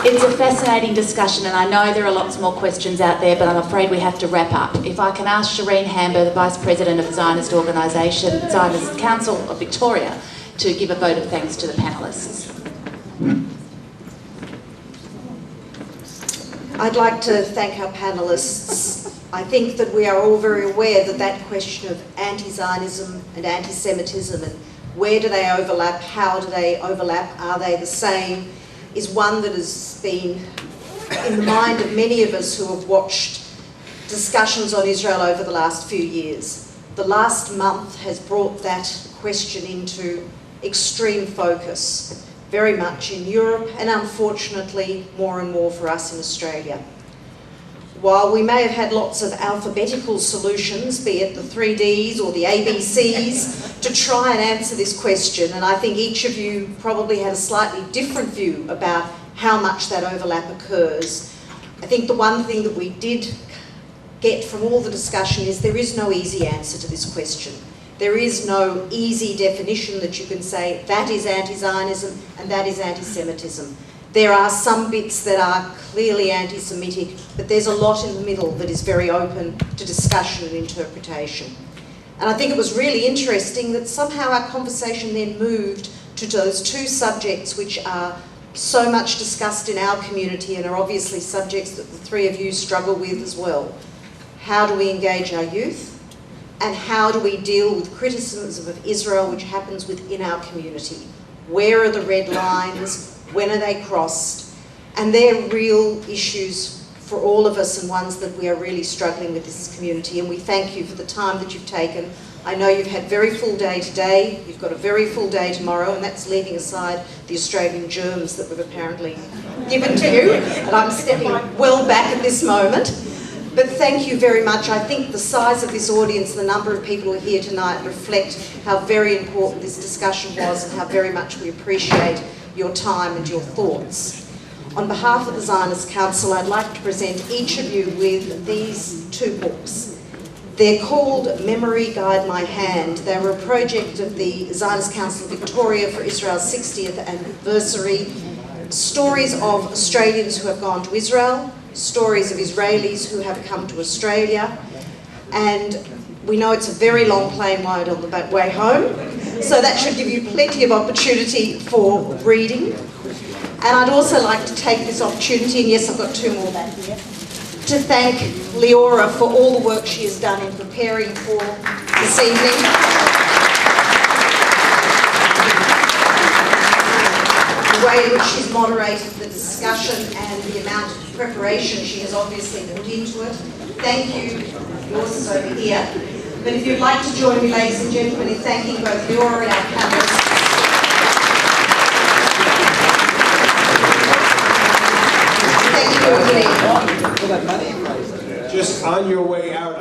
It's a fascinating discussion, and I know there are lots more questions out there, but I'm afraid we have to wrap up. If I can ask Shireen Hamber, the Vice President of the Zionist Organisation, Zionist Council of Victoria, to give a vote of thanks to the panellists. I'd like to thank our panellists. I think that we are all very aware that that question of anti-Zionism and anti-Semitism, and where do they overlap, how do they overlap, are they the same, is one that has been in the mind of many of us who have watched discussions on Israel over the last few years. The last month has brought that question into extreme focus, very much in Europe, and unfortunately more and more for us in Australia. While we may have had lots of alphabetical solutions, be it the 3Ds or the ABCs, to try and answer this question, and I think each of you probably had a slightly different view about how much that overlap occurs, I think the one thing that we did get from all the discussion is there is no easy answer to this question. There is no easy definition that you can say that is anti-Zionism and that is anti-Semitism. There are some bits that are clearly anti-Semitic, but there's a lot in the middle that is very open to discussion and interpretation. And I think it was really interesting that somehow our conversation then moved to those two subjects which are so much discussed in our community and are obviously subjects that the three of you struggle with as well. How do we engage our youth? And how do we deal with criticism of Israel which happens within our community? Where are the red lines? When are they crossed? And they're real issues for all of us, and ones that we are really struggling with this community. And we thank you for the time that you've taken. I know you've had a very full day today, you've got a very full day tomorrow, and that's leaving aside the Australian germs that we've apparently given to you. And I'm stepping well back at this moment. But thank you very much. I think the size of this audience, the number of people who are here tonight, reflect how very important this discussion was and how very much we appreciate your time and your thoughts. On behalf of the Zionist Council, I'd like to present each of you with these two books. They're called Memory Guide My Hand. They were a project of the Zionist Council of Victoria for Israel's 60th anniversary. Stories of Australians who have gone to Israel, stories of Israelis who have come to Australia, and we know it's a very long plane ride on the way home, so that should give you plenty of opportunity for reading. And I'd also like to take this opportunity, and yes, I've got two more back here, to thank Leora for all the work she has done in preparing for this evening. The way in which she's moderated the discussion and the amount of preparation she has obviously put into it. Thank you. Yours is over here. But if you'd like to join me, ladies and gentlemen, in thanking both Leora and our panelists. Thank you, and good evening. Just on your way out,